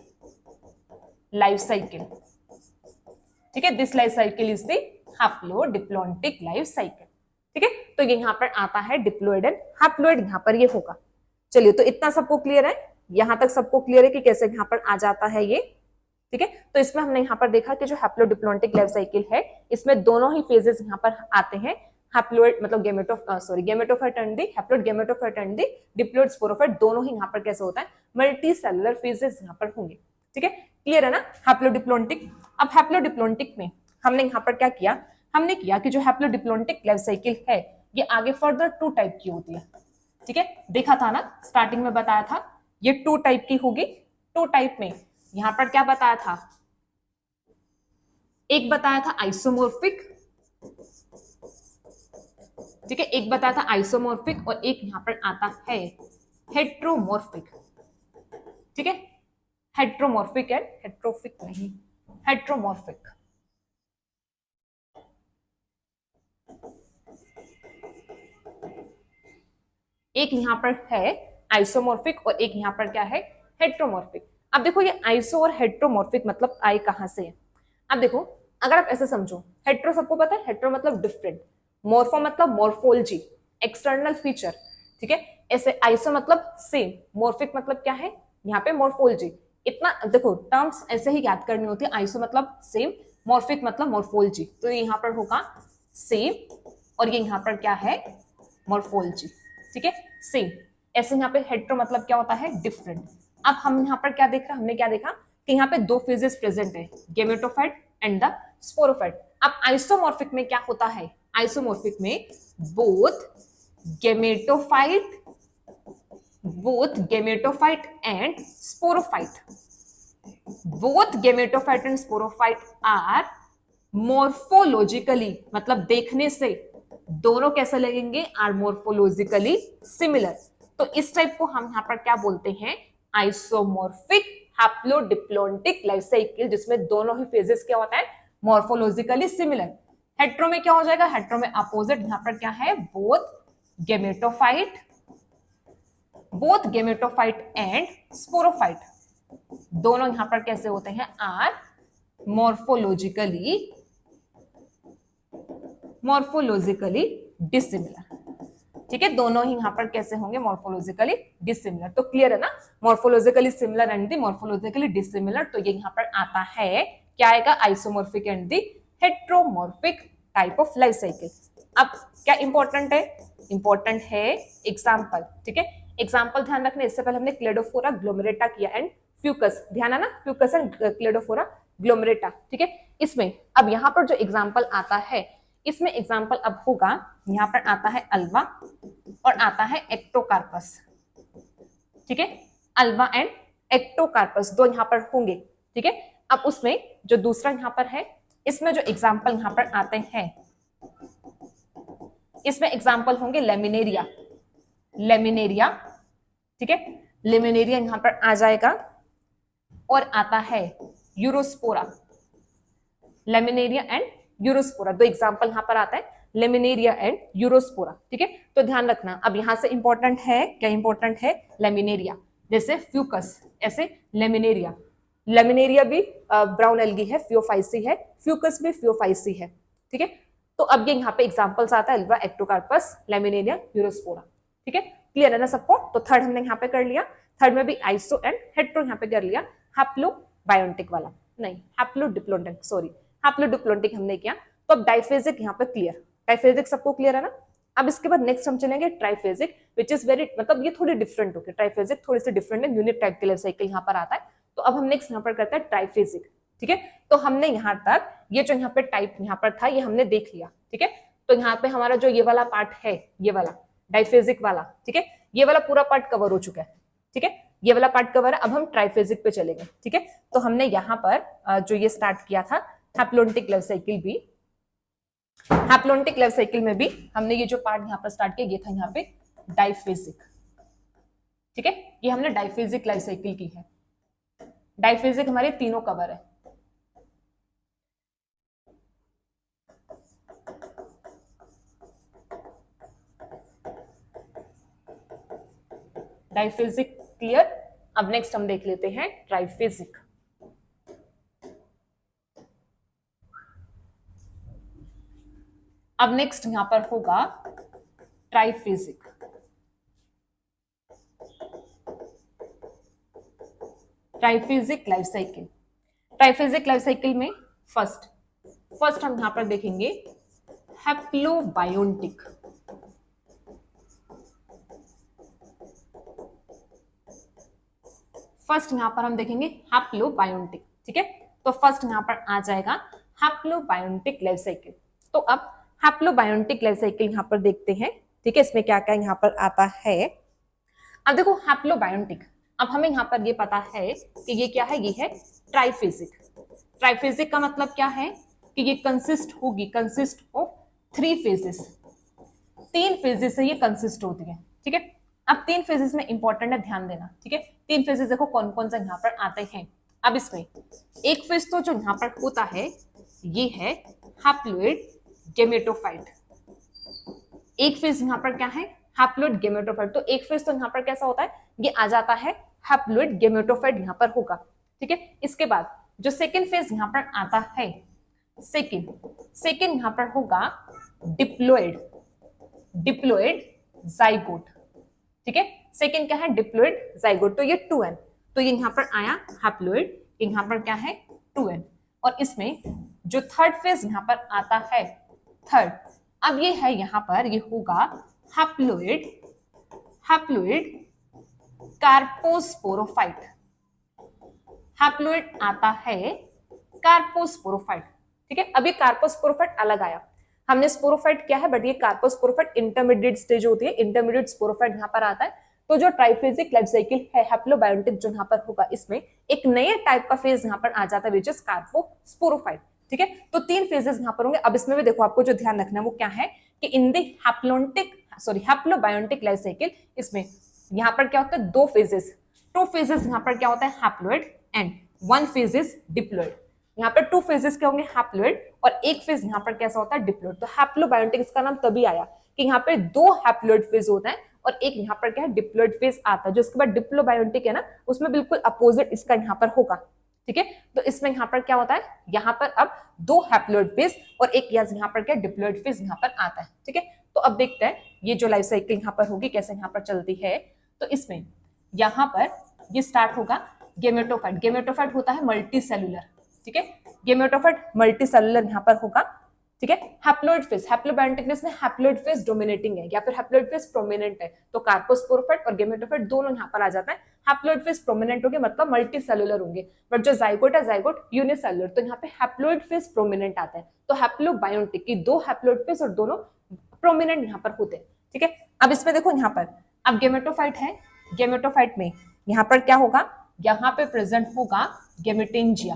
लाइफ साइकिल। ठीक है, this life cycle is the haplodiplontic life cycle. ठीक है, तो ये यहाँ पर आता है डिप्लोइड एंड हैप्लोइड, यहाँ पर ये होगा। चलिए, तो इतना सबको क्लियर है, यहां तक सबको क्लियर है कि कैसे यहाँ पर आ जाता है ये ठीक है। तो इसमें हमने यहाँ पर देखा कि जो हैप्लोडिप्लोइडिक लाइफ साइकिल है इसमें दोनों ही फेजेस यहाँ पर आते हैं, हैप्लोइड मतलब gametophyte and the haploid gametophyte and the diploid sporophyte दोनों ही यहाँ पर कैसे होता है, मल्टी सेलुलर फेजेस यहाँ पर होंगे। ठीक है, क्लियर है ना हैप्लोडिप्लोइडिक। अब हैप्लोडिप्लोइडिक में हमने यहाँ पर क्या किया, हमने किया कि जो हैप्लोडिप्लोइडिक लाइफ साइकिल है ये आगे फर्दर 2 टाइप की होती है। ठीक है, देखा था ना स्टार्टिंग में बताया था ये 2 टाइप की होगी। 2 टाइप में यहां पर क्या बताया था, एक बताया था आइसोमोर्फिक, ठीक है, एक बताया था आइसोमोर्फिक और एक यहां पर आता है हेट्रोमोर्फिक। ठीक है, हेट्रोमोर्फिक एंड हेट्रोफिक नहीं, हेट्रोमोर्फिक। एक यहां पर है आइसोमोर्फिक और एक यहां पर क्या है, हेट्रोमोर्फिक। अब देखो ये आइसो और हेट्रोमोर्फिक मतलब आए कहां से है। अब देखो अगर आप ऐसे समझो, हेट्रो सबको पता है, हेट्रो मतलब डिफरेंट, मोर्फो मतलब मोर्फोलॉजी एक्सटर्नल फीचर। ठीक है, ऐसे आइसो मतलब सेम, मोर्फिक मतलब क्या है यहाँ पे मोर्फोलॉजी। इतना देखो टर्म्स ऐसे ही याद करनी होती है, आइसो मतलब सेम, मोर्फिक मतलब मोर्फोलॉजी, तो ये यहाँ पर होगा सेम और ये यहाँ पर क्या है मोर्फोलॉजी। ठीक है, सेम। ऐसे यहाँ पे हेट्रो मतलब क्या होता है, डिफरेंट। अब हम यहाँ पर क्या देख रहे हैं, हमने क्या देखा कि यहाँ पे 2 फेजेस प्रेजेंट है, गेमेटोफाइट एंड द स्पोरोफाइट। अब आइसोमॉर्फिक में क्या होता है, आइसोमॉर्फिक में both gametophyte and sporophyte, both gametophyte and sporophyte are morphologically मतलब देखने से दोनों कैसे लगेंगे, आर मोर्फोलॉजिकली सिमिलर। तो इस टाइप को हम यहाँ पर क्या बोलते हैं, आइसोमॉर्फिक हैप्लोडिप्लोइडिक लाइफ साइकिल, जिसमें दोनों ही फेजेस क्या होता है, मोर्फोलॉजिकली सिमिलर। हेट्रो में क्या हो जाएगा, हेट्रो में अपोजिट, यहाँ पर क्या है, बोथ गेमेटोफाइट एंड स्पोरोफाइट दोनों यहां पर कैसे होते हैं, आर मॉर्फोलॉजिकली डिसिमिलर। ठीक है, दोनों ही यहां पर कैसे होंगे, मॉर्फोलॉजिकली डिसिमिलर। तो क्लियर है ना, morphologically similar and the morphologically dissimilar. तो ये यहां पर आता है क्या आएगा, isomorphic and the heteromorphic type of life cycle. अब क्या इंपॉर्टेंट है, इंपॉर्टेंट है एग्जाम्पल। ठीक है, एग्जाम्पल ध्यान रखने, इससे पहले हमने क्लेडोफोरा ग्लोमेरेटा किया एंड फ्यूकस, ध्यान है ना, फ्यूकस एंड क्लेडोफोरा ग्लोमेरेटा। ठीक है, इसमें अब यहां पर जो एग्जाम्पल आता है, इसमें एग्जाम्पल अब होगा, यहां पर आता है अल्वा और आता है एक्टोकार्पस। ठीक है, अल्वा एंड एक्टोकार्पस दो यहां पर होंगे। ठीक है, अब उसमें जो दूसरा यहां पर है, इसमें जो एग्जाम्पल यहां पर आते हैं, इसमें एग्जाम्पल होंगे लेमिनेरिया, ठीक है, लेमिनेरिया यहां पर आ जाएगा और आता है यूरोस्पोरा, लेमिनेरिया एंड यूरोस्पोरा, दो एग्जांपल यहां पर आता है, लेमिनेरिया एंड यूरोस्पोरा। ठीक है, तो ध्यान रखना, अब यहां से इंपॉर्टेंट है, क्या इंपॉर्टेंट है, लेमिनेरिया, जैसे फ्यूकस ऐसे लेमिनेरिया, लेमिनेरिया भी ब्राउन एल्गी है, फियोफाइसी है, फ्यूकस भी फियोफाइसी है। ठीक है, तो अब ये यहाँ पे एग्जांपल्स आता है, अल्वा, एक्टोकार्पस, लेमिनेरिया, यूरोस्पोरा। ठीक है, क्लियर है ना सबको। तो थर्ड हमने यहाँ पे कर लिया, थर्ड में भी आइसो एंड हेट्रो यहाँ पे कर लिया, हैप्लो बायोटिक वाला नहीं, हैप्लोडिप्लोइडिक, सॉरी हैप्लोडिप्लोइडिक हमने किया। तो अब डाइफेजिक यहाँ पे क्लियर, डाइफेजिक सबको क्लियर है ना। अब इसके बाद नेक्स्ट हम चलेंगे ट्राइफेजिक, विच इज वेरी मतलब ये थोड़ी डिफरेंट होगी, ट्राइफेजिक थोड़ी सी डिफरेंट है, यूनिट टाइप के लाइफ साइकिल यहाँ पर आता है। तो अब हम नेक्स्ट यहाँ पर करते हैं ट्राइफेजिक। ठीक है, तो हमने यहाँ तक ये जो यहाँ पे टाइप यहाँ पर था ये हमने देख लिया। ठीक है, तो यहाँ पे हमारा जो ये वाला पार्ट है, ये वाला डाइफेजिक वाला, ठीक है, ये वाला पूरा पार्ट कवर हो चुका है। ठीक है, ये वाला पार्ट कवर है। अब हम ट्राइफेजिक पे चलेंगे। ठीक है, तो हमने यहाँ पर जो ये स्टार्ट किया था हैप्लोडिप्लोइडिक लाइफ साइकिल भी, हैप्लोडिप्लोइडिक लाइफ साइकिल में भी हमने ये जो पार्ट यहाँ पर स्टार्ट किया, ये था यहाँ पे डाइफेजिक। ठीक है, ये हमने डाइफेजिक लाइफ साइकिल की है। डाइफेजिक हमारे तीनों कवर है। डाइफेजिक क्लियर। अब नेक्स्ट हम देख लेते हैं ट्राइफेजिक। अब नेक्स्ट यहां पर होगा triphasic. Triphasic life cycle, triphasic life cycle में फर्स्ट हम यहां पर देखेंगे हैप्लोबायोटिक। फर्स्ट यहां पर हम देखेंगे हैप्लोबायोटिक, ठीक है। तो फर्स्ट यहां पर आ जाएगा हैप्लोबायोटिक लाइफ साइकिल। तो अब हैप्लोबायोटिक लाइफ साइकिल यहां पर देखते हैं, ठीक है, इसमें क्या क्या यहां पर आता है। अब देखो हैप्लोबायोटिक, अब हमें यहां पर ये पता है कि ये क्या है, ये है ट्राइफेजिक। ट्राइफेजिक का मतलब क्या है कि ये कंसिस्ट ऑफ 3 फेजेस, 3 फेजेस से ये कंसिस्ट होती है, ठीक है। अब 3 फेजेस में इंपॉर्टेंट है, ध्यान देना, ठीक है। 3 फेजेस देखो कौन कौन से यहाँ पर आते हैं। अब इसमें एक फेज तो जो यहाँ पर होता है ये है हैप्लोइड गेमेटोफाइट। एक फेज यहाँ पर क्या है, हैप्लोइड गेमेटोफाइट। तो एक फेज तो यहाँ पर कैसा होता है, ये आ जाता है हैप्लोइड गेमेटोफाइट यहाँ पर होगा, ठीक है। इसके बाद जो सेकेंड फेज यहाँ पर आता है, सेकेंड यहाँ पर होगा डिप्लोइड जाइगोट, ठीक है। सेकेंड क्या है, डिप्लोइड जाइगोट। तो ये 2n, तो ये यहाँ पर आया हैप्लोइड, यहाँ पर क्या है 2n। और इसमें जो थर्ड फेज यहाँ पर आता है थर्ड, अब ये है यहाँ पर, ये होगा हैप्लोइड कार्पोस्पोरोफाइट। हैप्लोइड आता है कार्पोस्पोरोफाइट, ठीक है। अब ये कार्पोस्पोरोफाइट अलग आया, हमने स्पोरोफाइट किया है, बट ये कार्पोस्पोरोफाइट इंटरमीडिएट स्टेज होती है, इंटरमीडिएट स्पोरोफाइट यहाँ पर आता है। तो जो ट्राइफेजिक लाइफ साइकिल है हैप्लोबायोटिक जो यहाँ पर होगा, इसमें एक नए टाइप का फेज यहाँ पर आ जाता है, विच इज कार्पोस्पोरोफाइट, ठीक है। तो 3 फेजेस यहाँ पर होंगे। अब इसमें भी देखो आपको जो ध्यान रखना है वो क्या है कि इन दी हैप्लोबायोटिक लाइफ साइकिल, इसमें यहाँ पर क्या होता है 2 फेजेस, 2 फेजेस यहाँ पर क्या होता है haploid and 1 phase is diploid. यहाँ पर 2 फेजेस क्या होंगे हैप्लोइड और एक फेज यहाँ पर कैसा होता है डिप्लोइड। तो हैप्लोबायोटिक इसका नाम तभी आया कि यहाँ पे 2 हैप्लोइड फेज होता है और एक यहाँ पर क्या है डिप्लोइड फेज आता है। जो इसके बाद डिप्लोबायोटिक है ना, उसमें बिल्कुल अपोजिट इसका यहाँ पर होगा, ठीक है। तो इसमें यहाँ पर क्या होता है, यहाँ पर अब 2 हैप्लोइड फेज और एक यहाँ पर क्या डिप्लोइड फेज यहाँ पर आता है, ठीक है। तो अब देखते हैं ये जो लाइफ साइकिल यहाँ पर होगी कैसे यहाँ पर चलती है। तो इसमें यहाँ पर ये स्टार्ट होगा गेमेटोफाइट होता है मल्टी सेलुलर, ठीक है। गेमेटोफाइट मल्टी सेलुलर यहाँ पर होगा, ठीक है। हैप्लोइड फेज, हैप्लोबायोटिक में हैप्लोइड फेज डोमिनेटिंग है या फिर हैप्लोइड फेज प्रोमिनेंट है, तो कार्पोस्पोरोफाइट और गेमेटोफाइट दोनों यहाँ पर आ जाता है। हैप्लोइड फेज प्रोमिनेंट होंगे मतलब मल्टी सेलुलर होंगे, बट जो जाइगोट है जाइगोट यूनिसेलुलर, तो यहाँ पे हैप्लोइड फेज प्रोमिनेंट आता है। तो हैप्लोबायोटिक की 2 हैप्लोइड फेज और दोनों प्रोमिनेंट यहाँ पर होते हैं, ठीक है। अब इसमें देखो यहाँ पर अब गेमेटोफाइट है, गेमेटोफाइट में यहाँ पर क्या होगा, यहाँ पे प्रेजेंट होगा गेमेटेंजिया,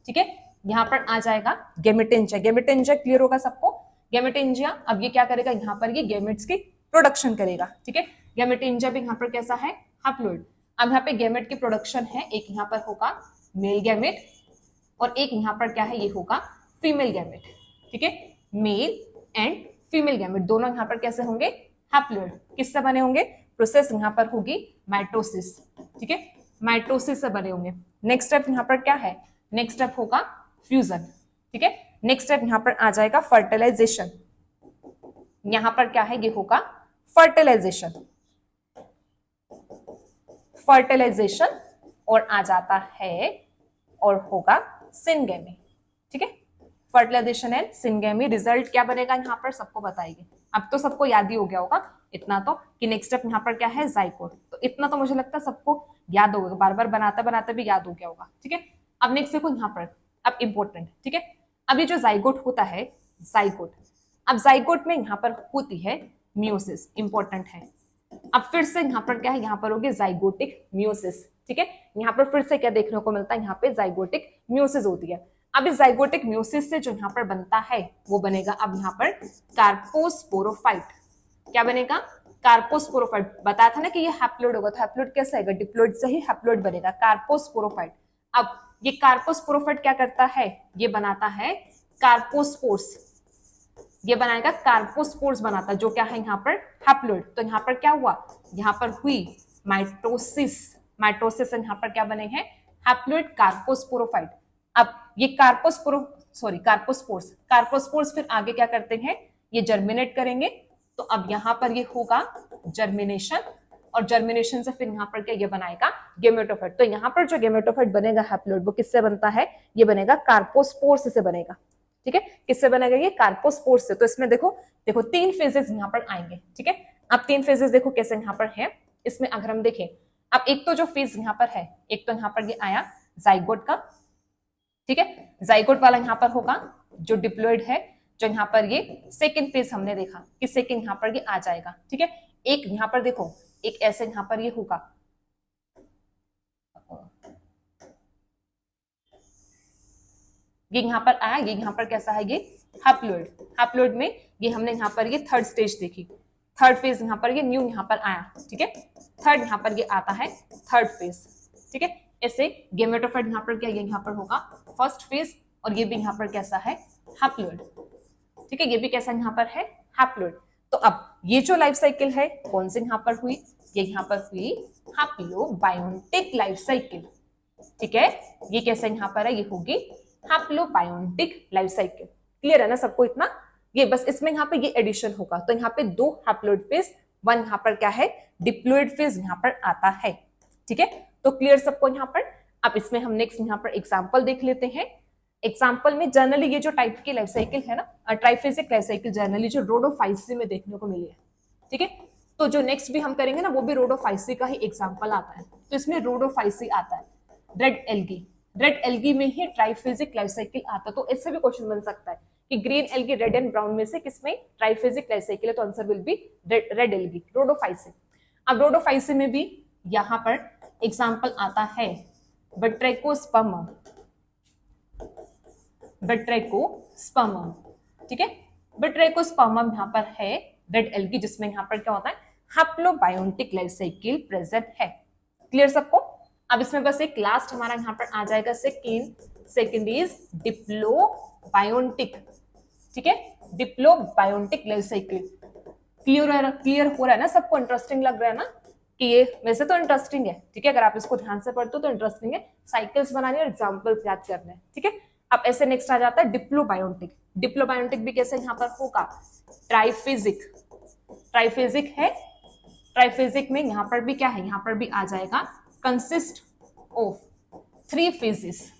ठीक है। यहाँ पर आ जाएगा गेमेटेंजिया क्लियर होगा सबको। गेमेटेंजिया अब ये क्या करेगा, यहाँ पर ये गेमेट्स की प्रोडक्शन करेगा, ठीक है। गेमेटेंजिया भी यहाँ पर कैसा है हैप्लोइड। अब यहाँ पे गेमेट की प्रोडक्शन है, एक यहाँ पर होगा मेल गेमेट और एक यहाँ पर क्या है, ये होगा फीमेल गेमेट, ठीक है। मेल एंड फीमेल गेमेट दोनों यहाँ पर कैसे होंगे हैप्लोइड। किससे बने होंगे, प्रोसेस यहाँ पर होगी माइटोसिस, ठीक है, माइटोसिस से बने होंगे। नेक्स्ट स्टेप यहाँ पर क्या है, नेक्स्ट स्टेप होगा फ्यूजन, ठीक है। नेक्स्ट स्टेप यहाँ पर आ जाएगा फर्टिलाइजेशन, यहाँ पर क्या है, ये होगा फर्टिलाइजेशन और आ जाता है और होगा सिनगेमी, ठीक है। फर्टिलाइजेशन एंड सिनगेमी, रिजल्ट क्या बनेगा यहाँ पर सबको बताएगी। अब तो सबको याद ही हो गया होगा इतना तो कि नेक्स्ट स्टेप यहाँ पर क्या है जाइगोट, तो इतना तो मुझे लगता है सबको याद होगा, बार बार बनाते बनाते भी याद हो गया होगा, ठीक है। अब नेक्स्ट देखो यहाँ पर, अब इंपॉर्टेंट, ठीक है। अब ये जो जाइगोट होता है जाइगोट, अब जाइगोट में यहाँ पर होती है मियोसिस, इंपॉर्टेंट है। अब फिर से यहाँ पर क्या है, यहाँ पर होगी जाइगोटिक मियोसिस, ठीक है। यहाँ पर फिर से क्या देखने को मिलता है, यहाँ पे जाइगोटिक मियोसिस होती है। अब इस जाइगोटिक मियोसिस से जो यहाँ पर बनता है वो बनेगा अब यहाँ पर कार्पोस्पोरोफाइट। क्या बनेगा, कार्पोस्पोरोफाइट। बताया था ना कि ये हैप्लोइड होगा, तो हैप्लोइड कैसे आएगा, डिप्लोइड से ही हैप्लोइड बनेगा, कार्पोस्पोरोफाइट। अब ये कार्पोस्पोरोफाइट क्या करता है, ये बनाता है कार्पोस्पोर्स, ये बनाएगा कार्पोस्पोर्स बनाता है, जो क्या है यहाँ पर हैप्लोइड। तो यहाँ पर क्या हुआ, यहाँ पर हुई माइटोसिस, माइटोसिस से यहाँ पर क्या बने हैं हैप्लोइड कार्पोस्पोरोफाइट। अब ये कार्पोस्पोर्स फिर आगे क्या करते हैं, ये जर्मिनेट करेंगे। तो अब यहाँ पर ये होगा जर्मिनेशन और जर्मिनेशन से फिर यहाँ पर क्या ये बनाएगा गेमेटोफाइट। तो यहाँ पर जो गेमेटोफाइट बनेगा हैप्लोइड वो किससे बनता है, ये बनेगा कार्पोस्पोर से बनेगा। ठीक है, किससे बनेगा ये, कार्पोस्पोर से। तो इसमें देखो देखो 3 फेजेस यहाँ पर आएंगे। ठीक है, अब 3 फेजेस देखो कैसे यहाँ पर है। इसमें अगर हम देखें, अब एक तो जो फेज यहाँ पर है, एक तो यहाँ पर ये आया जाइगोट का। ठीक है, जाइगोट वाला यहाँ पर होगा जो डिप्लॉइड है, जो यहाँ पर ये सेकेंड फेज हमने देखा कि सेकेंड यहाँ पर ये आ जाएगा। ठीक है, एक यहाँ पर देखो, एक ऐसे यहाँ पर ये होगा, ये यहाँ पर आया, ये यहाँ पर कैसा है, ये हैप्लोइड। हैप्लोइड में ये हमने यहाँ पर ये थर्ड स्टेज देखी, थर्ड फेज यहाँ पर ये न्यू यहाँ पर आया। ठीक है, थर्ड यहाँ पर ये आता है थर्ड फेज। ठीक है, ऐसे गेमेटोफाइट यहाँ पर क्या, ये यहाँ पर होगा फर्स्ट फेज, और ये भी यहाँ पर कैसा है, हैप्लोइड। ठीक है, ये भी कैसा यहाँ पर है, हैप्लोइड। तो अब ये जो लाइफ साइकिल है कौन सी यहाँ पर हुई, ये यहाँ पर हुई हैप्लोबायोटिक लाइफ साइकिल। ठीक है, ये कैसा यहाँ पर है, ये होगी हैप्लोबायोटिक लाइफ साइकिल। क्लियर है ना सबको इतना, ये बस इसमें यहाँ पे ये एडिशन होगा। तो यहाँ पे 2 हैप्लोइड फेज, 1 यहाँ पर क्या है, डिप्लॉइड फेज यहाँ पर आता है। ठीक है, तो क्लियर सबको यहाँ पर। अब इसमें हम नेक्स्ट यहाँ पर एग्जांपल देख लेते हैं। एग्जांपल में जनरली ये जो टाइप की लाइफ साइकिल है ना, ट्राइफेजिक लाइफ साइकिल जनरली जो रोडोफाइसी में देखने को मिली है। ठीक है, तो जो नेक्स्ट भी हम करेंगे ना वो भी रोडोफाइसी का ही एग्जांपल आता है। तो इसमें रोडोफाइसी आता है, रेड एल्गी, रेड एल्गी में ही ट्राइफेजिक लाइफ साइकिल आता है। तो इससे भी क्वेश्चन बन सकता है कि green algae, red and brown में से किसमें ट्राइफेजिक लाइफ साइकिल है, तो answer will be red algae, Rhodophyceae. अब रोडोफाइसी में भी यहाँ पर एग्जांपल आता है बट्रेकोस्पर्मम, बट्रेकोस्पर्मम। ठीक है, बट्रेकोस्पर्मम यहाँ पर है रेड एल्गी, जिसमें यहाँ पर क्या होता है, हैप्लोबायोटिक लाइफ साइकिल प्रेजेंट है। क्लियर सबको। अब इसमें बस एक लास्ट हमारा यहाँ पर आ जाएगा सेकेंड इज डिप्लोबायोटिक। ठीक है, डिप्लोबायोटिक लाइफ साइकिल। क्लियर हो रहा है ना सबको, इंटरेस्टिंग लग रहा है ना कि ये वैसे तो इंटरेस्टिंग है। ठीक है, अगर आप इसको ध्यान से पढ़ते हो तो इंटरेस्टिंग है, साइकिल्स बनानी और एग्जांपल्स याद करने। ठीक है, अब ऐसे नेक्स्ट आ जाता है डिप्लोबायोटिक। डिप्लोबायोटिक भी कैसे यहाँ पर होगा, ट्राइफेजिक, ट्राइफेजिक है। ट्राइफेजिक में यहाँ पर भी क्या है, यहाँ पर भी आ जाएगा कंसिस्ट ऑफ 3 फेजेस।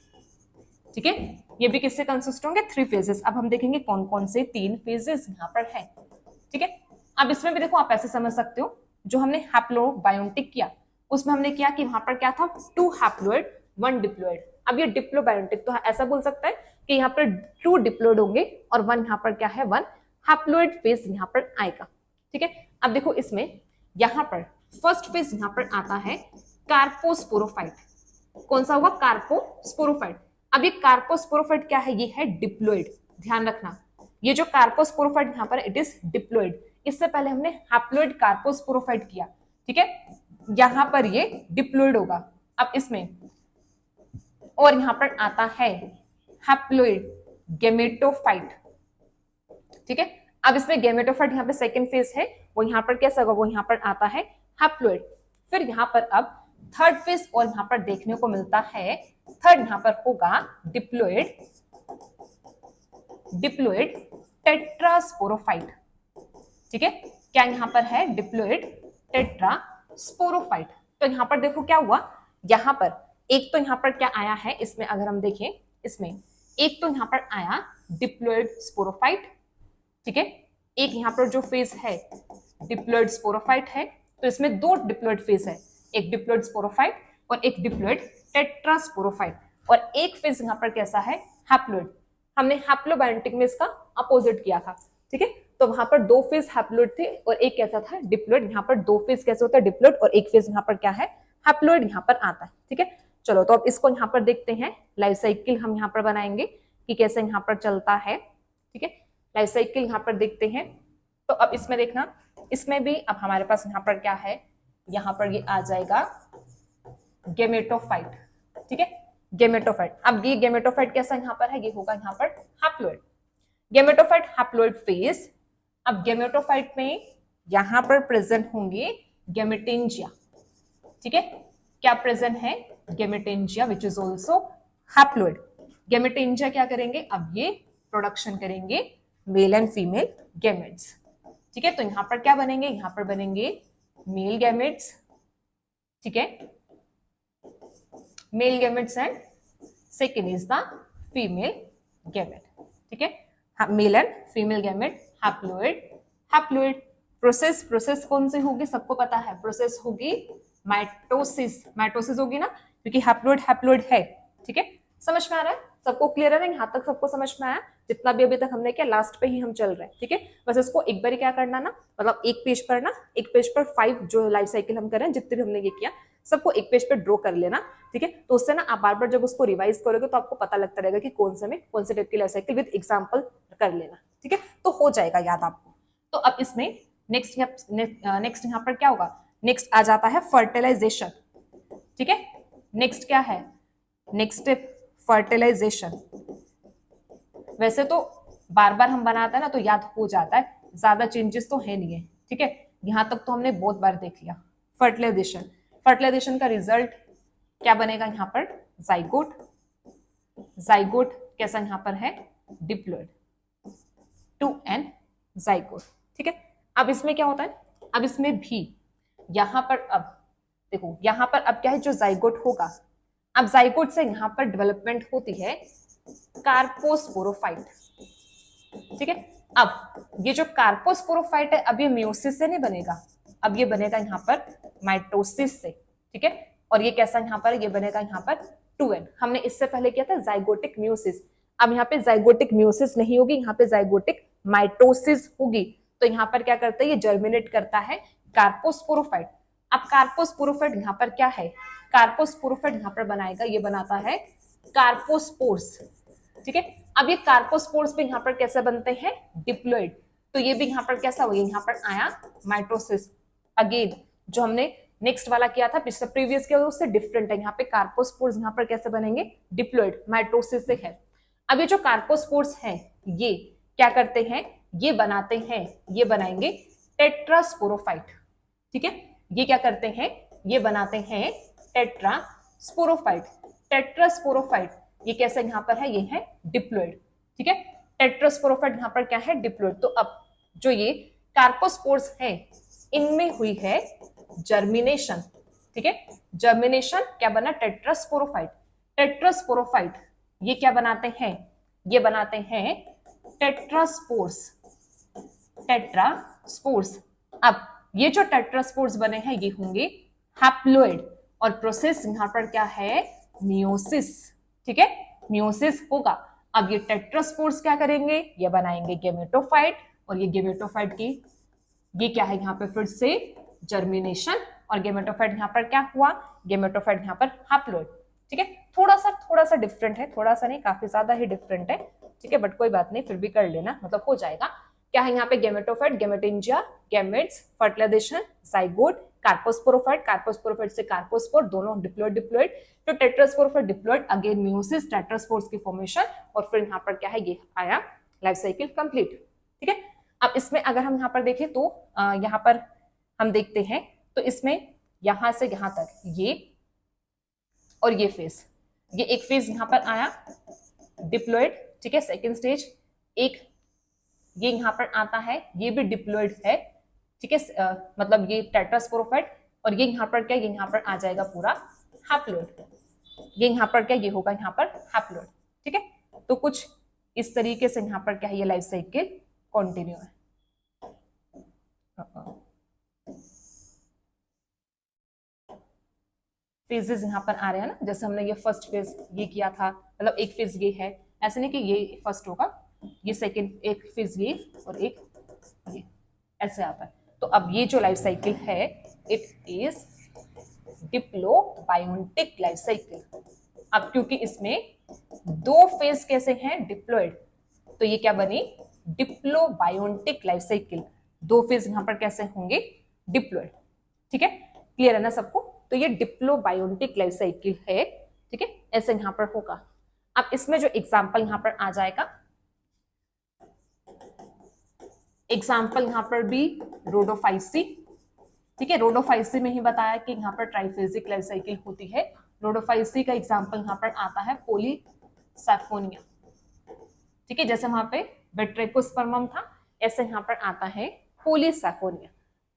ठीक है, ये भी किससे कंसिस्ट होंगे, 3 फेजेस। अब हम देखेंगे कौन कौन से 3 फेजेस यहाँ पर है। ठीक है, अब इसमें भी देखो आप ऐसे समझ सकते हो, जो हमने हैप्लोबायोटिक किया उसमें हमने किया कि वहां पर क्या था, 2 हैप्लोइड 1 डिप्लॉइड। अब ये डिप्लोबायोटिक तो ऐसा बोल सकता है कि यहाँ पर 2 डिप्लॉइड होंगे और 1 यहाँ पर क्या है, 1 हैप्लोइड फेज यहाँ पर आएगा। ठीक है, अब देखो इसमें यहाँ पर फर्स्ट फेज यहाँ पर आता है कार्पोस्पोरोफाइट। कौन सा होगा, कार्पोस्पोरोफाइट। अब ये कार्पोस्पोरोफाइट क्या है, ये है डिप्लॉइड। ध्यान रखना, ये जो कार्पोस्पोरोफाइट यहाँ पर इट इज डिप्लॉइड। इससे पहले हमने हैप्लोइड कार्पोस्पोरोफाइट किया। ठीक है, यहां पर ये डिप्लॉइड होगा। अब इसमें और यहां पर आता है हैप्लोइड गेमेटोफाइट। ठीक है, अब इसमें गेमेटोफाइट यहाँ पे सेकंड फेज है, वो यहाँ पर कैसा होगा, वो यहाँ पर आता है हैप्लोइड। फिर यहाँ पर अब थर्ड फेज और यहाँ पर देखने को मिलता है, थर्ड यहाँ पर होगा डिप्लॉइड, डिप्लॉइड टेट्रास्पोरोफाइट। ठीक है, क्या यहाँ पर है, डिप्लॉइड टेट्रास्पोरोफाइट। तो यहाँ पर देखो क्या हुआ, यहाँ पर एक तो यहाँ पर क्या आया है, इसमें अगर हम देखें, इसमें एक तो यहाँ पर आया डिप्लॉइड स्पोरोफाइट। ठीक है, एक यहाँ पर जो फेज है डिप्लॉइड स्पोरोफाइट है, तो इसमें 2 डिप्लॉइड फेज है, एक डिप्लॉइड स्पोरोफाइट और एक डिप्लॉइड टेट्रास्पोरोफाइट। और एक फेज यहाँ पर कैसा है, हैप्लॉइड। हमने हैप्लोबायोटिक में इसका अपोजिट किया था। ठीक है, तो वहां पर 2 फेज हैप्लॉइड थे और एक कैसा था, डिप्लॉइड। यहाँ पर 2 फेज कैसे होता है, डिप्लॉइड, और एक फेज यहाँ पर क्या है, हैप्लॉइड यहाँ पर आता है। ठीक है, चलो तो अब इसको यहाँ पर देखते हैं, लाइफ साइकिल हम यहाँ पर बनाएंगे कि कैसे यहाँ पर चलता है। ठीक है, लाइफ साइकिल यहाँ पर देखते हैं। तो अब इसमें देखना, इसमें भी अब हमारे पास यहाँ पर क्या है, यहाँ पर ये आ जाएगा गेमेटोफाइट। ठीक है, गेमेटोफाइट। अब ये गेमेटोफाइट कैसा यहाँ पर है, ये होगा यहाँ पर हैप्लॉइड, गेमेटोफाइट हैप्लॉइड फेज। अब गेमेटोफाइट में यहां पर प्रेजेंट होंगे गेमेटेंजिया। ठीक है, क्या प्रेजेंट है, गेमेटेंजिया विच इज ऑल्सो हैप्लॉइड। गेमेटेंजिया क्या करेंगे, अब ये प्रोडक्शन करेंगे मेल एंड फीमेल गैमेट्स। ठीक है, तो यहां पर क्या बनेंगे, यहां पर बनेंगे मेल गैमेट्स ठीक है, male gametes and second is the female gamete, ठीक है, male and female gamete, haploid, haploid. Process कौन सी होगी, सबको पता है, प्रोसेस होगी माइटोसिस होगी ना, क्योंकि हैप्लोइड है, ठीक है, समझ में आ रहा है, सबको क्लियर है ना, यहाँ तक सबको समझ में आया, जितना भी अभी तक हमने किया, लास्ट पे ही हम चल रहे हैं, ठीक है। बस इसको एक बार क्या करना ना, मतलब एक पेज पर 5 जो लाइफ साइकिल हम कर रहे हैं, जितने भी हमने ये किया, सबको एक पेज पे ड्रॉ कर लेना, ठीक है। तो उससे ना आप बार बार जब उसको रिवाइज करोगे तो आपको पता लगता रहेगा कि कौन से टाइप की लाइफ साइकिल विद एग्जाम्पल कर लेना, ठीक है, तो हो जाएगा याद आपको। तो अब इसमें नेक्स्ट यहाँ पर क्या होगा, नेक्स्ट आ जाता है फर्टिलाइजेशन, ठीक है, नेक्स्ट क्या है, नेक्स्ट स्टेप फर्टिलाइजेशन। वैसे तो बार बार हम बनाते हैं ना तो याद हो जाता है, ज्यादा चेंजेस तो है नहीं है, ठीक है, यहां तक तो हमने बहुत बार देख लिया। फर्टिलाइजेशन का रिजल्ट क्या बनेगा यहाँ पर, जाइगोट कैसा यहाँ पर है, डिप्लॉइड, 2n जाइगोट, ठीक है। अब इसमें क्या होता है, अब इसमें भी यहां पर अब देखो, यहां पर अब क्या है, जो जाइगोट होगा, अब जाइगोट से यहां पर डेवलपमेंट होती है कार्पोस्पोरोफाइट, ठीक है। अब ये जो कार्पोस्पोरोफाइट है, अब ये मियोसिस से नहीं बनेगा, अब ये बनेगा यहाँ पर माइटोसिस से, ठीक है। और ये कैसा यहाँ पर, ये बनेगा यहाँ पर 2n। हमने इससे पहले किया था जाइगोटिक मियोसिस, अब यहाँ पे जाइगोटिक मियोसिस नहीं होगी, यहाँ पे जाइगोटिक माइटोसिस होगी। तो यहाँ पर क्या करता है, ये जर्मिनेट करता है कार्पोस्पोरोफाइट। अब कार्पोस्पोरोफाइट यहाँ पर क्या है, कार्पोस्पोरोफाइट यहाँ पर बनाएगा, ये बनाता है कार्पोस्पोर्स, ठीक है। अब ये कार्पोस्पोर्स पे यहाँ पर कैसे बनते हैं, डिप्लॉइड। तो ये भी यहाँ पर कैसा हो गया, यहाँ पर आया माइटोसिस। अगेन जो हमने नेक्स्ट वाला किया था, पिछले प्रीवियस किया उससे डिफरेंट है, यहाँ पे कार्पोस्पोर्स यहाँ पर कैसे बनेंगे, डिप्लॉइड, माइटोसिस से है। अब ये जो कार्पोस्पोर्स है, ये क्या करते हैं, ये बनाते हैं, ये बनाएंगे टेट्रास्पोरोफाइट, ठीक है। ये क्या करते हैं, ये बनाते हैं टेट्रास्पोरोफाइट। टेट्रास्पोरोफाइट ये कैसे यहाँ पर है, ये है डिप्लॉइड, ठीक है। टेट्रास्पोरोफाइट यहाँ पर क्या है, डिप्लॉइड। तो अब जो ये कार्पोस्पोर्स है, इनमें हुई है जर्मिनेशन, ठीक है। जर्मिनेशन क्या बना, टेट्रास्पोरोफाइट। टेट्रास्पोरोफाइट ये क्या बनाते हैं, ये बनाते हैं टेट्रास्पोर्स, टेट्रास्पोर्स। अब ये जो टेट्रास्पोर्स बने हैं, ये होंगे हैप्लोइड, और प्रोसेस यहाँ पर क्या है, मियोसिस, ठीक है, मियोसिस होगा। अब ये टेट्रास्पोर्स क्या करेंगे, ये बनाएंगे गेमेटोफाइट, और ये गेमेटोफाइट की ये क्या है, यहाँ पे फिर से जर्मिनेशन, और गेमेटोफाइट यहाँ पर क्या हुआ, गेमेटोफाइट यहाँ पर हैप्लोइड, ठीक है। थोड़ा सा डिफरेंट है, थोड़ा सा नहीं काफी ज्यादा ही डिफरेंट है, ठीक है, बट कोई बात नहीं, फिर भी कर लेना, मतलब हो जाएगा। क्या है यहाँ पे, gametophyte, gametangia, gametes, fertilisation, zygote, carposporophyte, carposporophyte से कार्पोस्पोर, दोनों डिप्लॉइड, फिर tetrasporophyte, diploid, again meiosis, tetraspores की फॉर्मेशन, और फिर यहाँ पर क्या है, ये आया लाइफ साइकिल कंप्लीट, ठीक है। अब इसमें अगर हम यहाँ पर देखें तो यहाँ पर हम देखते हैं, तो इसमें यहां से यहां तक ये और ये फेज, ये एक फेज यहाँ पर आया डिप्लॉइड, ठीक है, सेकेंड स्टेज। एक ये यहाँ पर आता है, ये भी डिप्लॉइड है, ठीक है, मतलब ये टेट्रास्पोरोफाइट, और ये यहाँ पर क्या, ये यहाँ पर आ जाएगा पूरा हैप्लोइड, ये यहाँ पर क्या, ये होगा यहाँ पर हैप्लोइड, ठीक है। तो कुछ इस तरीके से यहाँ पर क्या है, ये लाइफ साइकिल कंटिन्यू है। फेजेस यहाँ पर आ रहे हैं ना, जैसे हमने ये फर्स्ट फेज ये किया था, मतलब एक फेज ये है, ऐसे नहीं कि ये फर्स्ट होगा, ये सेकंड, एक फेज ये और एक ये, ऐसे आता है। तो अब ये जो लाइफ साइकिल है, it is diplobiontic life cycle. अब क्योंकि इसमें दो फेज कैसे हैं, डिप्लॉइड, तो ये क्या बनी, डिप्लोबायोटिक लाइफ साइकिल। दो फेज यहाँ पर कैसे होंगे, डिप्लॉइड, ठीक है, क्लियर है ना सबको। तो ये डिप्लोबायोटिक लाइफ साइकिल है, ठीक है, ऐसे यहाँ पर होगा। अब इसमें जो एग्जाम्पल यहाँ पर आ जाएगा, एग्जाम्पल यहाँ पर भी रोडोफाइसी, ठीक है, रोडोफाइसी में ही बताया कि यहाँ पर ट्राइफेजिक लाइफ साइकिल होती है। रोडोफाइसी का एग्जाम्पल यहाँ पर आता है पॉलीसैफोनिया, ठीक है, जैसे वहां पे वेट्रेकोस्पर्मम था, ऐसे यहाँ पर आता है पॉलीसैफोनिया,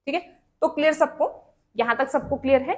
ठीक है। तो क्लियर सबको, यहां तक सबको क्लियर है।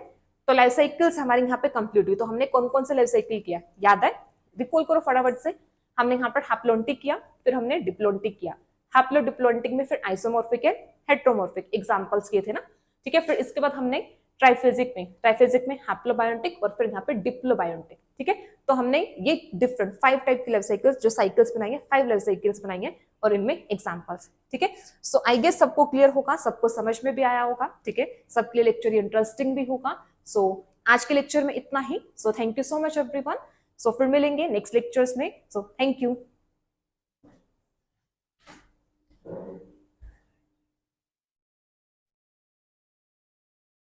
तो लाइफ साइकिल्स हमारे यहाँ पे कंप्लीट हुई। तो हमने कौन कौन से लाइफ साइकिल किया, याद है? रिकॉल करो फटाफट से। हमने यहाँ पर हैप्लोन्टिक किया, फिर हमने डिप्लोन्टिक किया। हैप्लो डिप्लोन्टिक में फिर आइसोमॉर्फिक है, हेट्रोमॉर्फिक एग्जांपल्स किए थे ना, ठीक है। फिर इसके बाद हमने ट्राइफेजिक में हैप्लोबायोटिक और फिर यहाँ पे डिप्लोबायोटिक, ठीक है। तो हमने ये डिफरेंट 5 टाइप की लाइफ साइकिल्स जो साइकिल्स बनाई है, 5 लाइफ साइकिल्स बनाई है और इनमें एग्जांपल्स, ठीक है। सो आई गेस सबको क्लियर होगा, सबको समझ में भी आया होगा, ठीक है। सबके लिए लेक्चर इंटरेस्टिंग भी होगा। सो आज के लेक्चर में इतना ही। So thank you so much everyone. So फिर मिलेंगे नेक्स्ट लेक्चर्स में। So thank you.